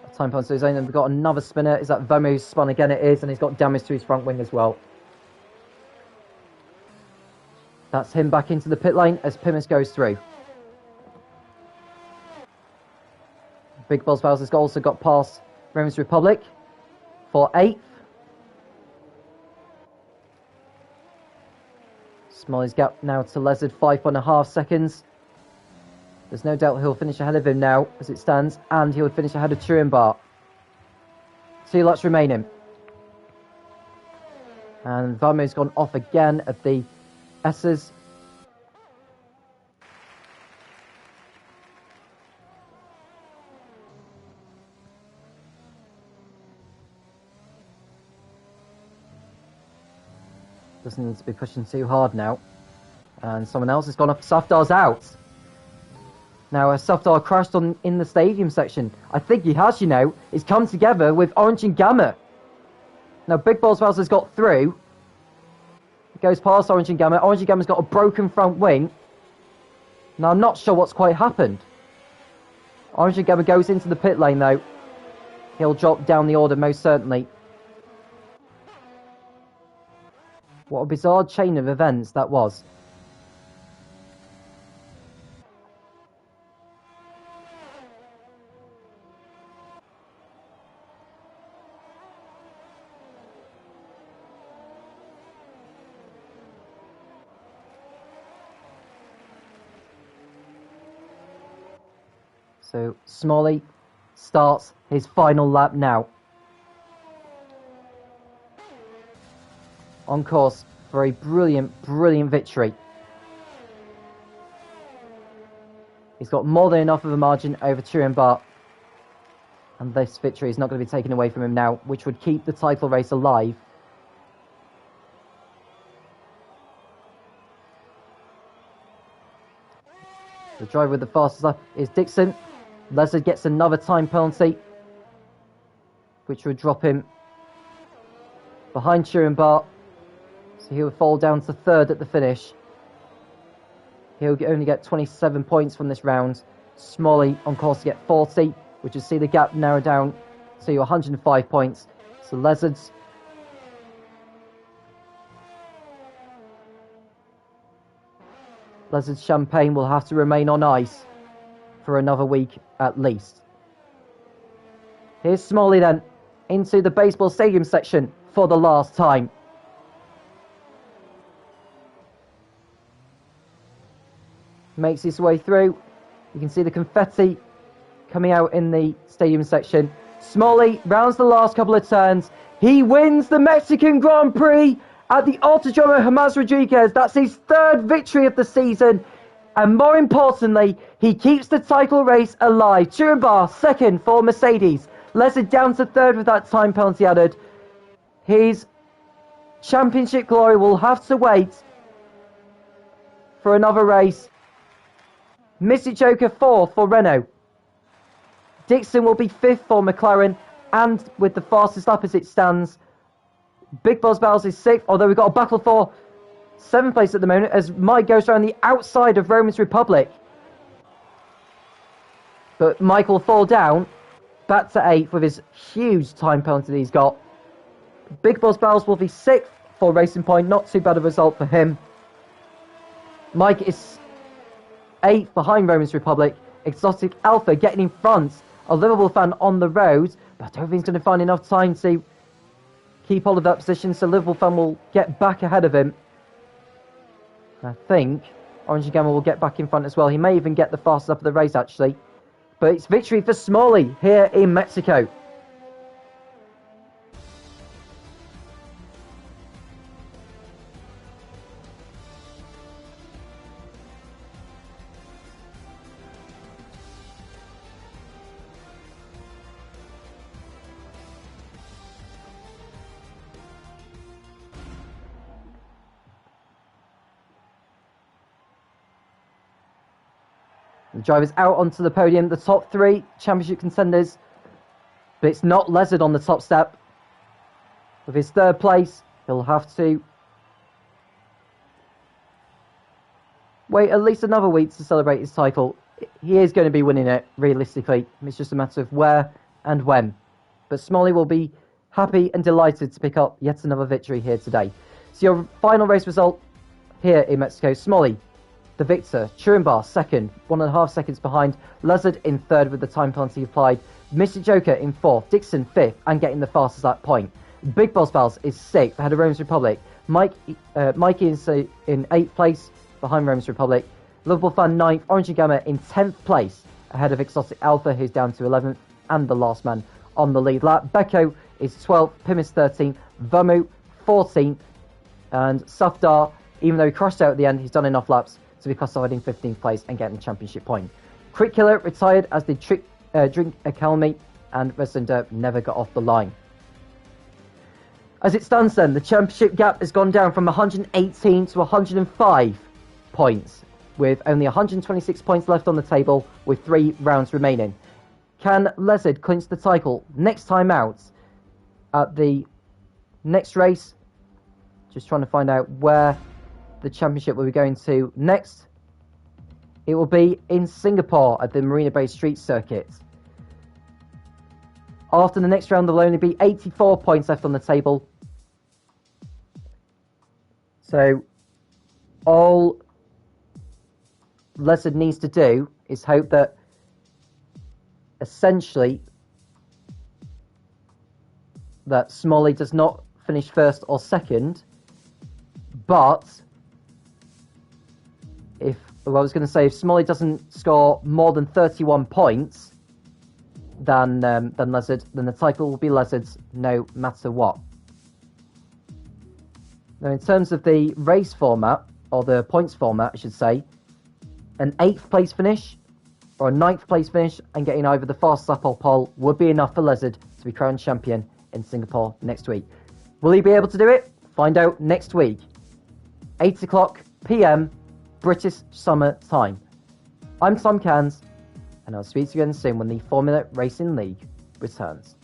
a time penalty of his own. And we've got another spinner. Is that Vamu spun again? It is, and he's got damage to his front wing as well. That's him back into the pit lane as Pimus goes through. Big Boss Bells has also got past Romans Republic for 8th. Smalley's gap now to Lezard, 5.5 seconds. There's no doubt he'll finish ahead of him now, as it stands, and he'll finish ahead of Turenbar. 2 laps remaining. And Vamu's gone off again at the S's. Doesn't need to be pushing too hard now. And someone else has gone up. Safdar's out. Now, Safdar crashed in the stadium section. I think he has, He's come together with Orange and Gamma. Now, Big Balls Vals has got through. He goes past Orange and Gamma. Orange and Gamma's got a broken front wing. Now, I'm not sure what's quite happened. Orange and Gamma goes into the pit lane, though. He'll drop down the order, most certainly. What a bizarre chain of events that was. So, Smalley starts his final lap now. On course for a brilliant, brilliant victory. He's got more than enough of a margin over Turin-Bar. And this victory is not going to be taken away from him now, which would keep the title race alive. The driver with the fastest lap is Dixon. Lezard gets another time penalty, which would drop him behind Turin-Bar. So he will fall down to third at the finish. He'll only get 27 points from this round. Smalley on course to get 40, which will see the gap narrow down to 105 points. So Lezard's champagne will have to remain on ice for another week at least. Here's Smalley then, into the baseball stadium section for the last time. Makes his way through. You can see the confetti coming out in the stadium section. Smalley rounds the last couple of turns. He wins the Mexican Grand Prix at the Autodromo Jamás Rodriguez. That's his third victory of the season. And more importantly, he keeps the title race alive. Turin-Bar second for Mercedes. Lezard down to third with that time penalty added. His championship glory will have to wait for another race. Mystic Joker fourth for Renault. Dixon will be fifth for McLaren, and with the fastest lap as it stands. Big Boss Battles is sixth, although we've got a battle for seventh place at the moment as Mike goes around the outside of Roman's Republic. But Mike will fall down back to eighth with his huge time penalty that he's got. Big Boss Battles will be sixth for Racing Point, not too bad a result for him. Mike is eighth behind Roman's Republic. Exotic Alpha getting in front. A Liverpool fan on the road, but I don't think he's going to find enough time to keep hold of that position, so Liverpool fan will get back ahead of him. I think Orange and Gamma will get back in front as well. He may even get the fastest up of the race, actually. But it's victory for Smalley here in Mexico. The driver's out onto the podium, the top three championship contenders. But it's not Lezard on the top step. With his third place, he'll have to wait at least another week to celebrate his title. He is going to be winning it, realistically. It's just a matter of where and when. But Smalley will be happy and delighted to pick up yet another victory here today. So your final race result here in Mexico, Smalley, the victor. Turin-Bar second, 1.5 seconds behind. Lezard in third with the time penalty applied. Mr. Joker in fourth. Dixon fifth and getting the fastest lap point. Big Boss Battles is sixth ahead of Roman's Republic. Mikey is in eighth place behind Roman's Republic. Liverpool fan ninth. Orange and Gamma in 10th place ahead of Exotic Alpha, who's down to 11th and the last man on the lead lap. Becco is 12th. Pim is 13th. Vamu 14th. And Safdar, even though he crashed out at the end, he's done enough laps to be classified in 15th place and getting the championship point. Crick Killer retired, as did Drink Academy, and Resident Derp never got off the line. As it stands then, the championship gap has gone down from 118 to 105 points, with only 126 points left on the table with 3 rounds remaining. Can Lezard clinch the title next time out at the next race? Just trying to find out where the championship will be going to next. It will be in Singapore at the Marina Bay Street Circuit. After the next round, there will only be 84 points left on the table. So, all Lezard needs to do is hope that, essentially, that Smalley does not finish first or second. But, if Smalley doesn't score more than 31 points, than Lezard, then the title will be Lezard's no matter what. Now, in terms of the race format, or the points format, I should say, an 8th place finish or a 9th place finish and getting either the fastest lap or pole would be enough for Lezard to be crowned champion in Singapore next week. Will he be able to do it? Find out next week, 8 o'clock p.m. British Summer Time. I'm Tom Cairns, and I'll speak to you again soon when the Formula Racing League returns.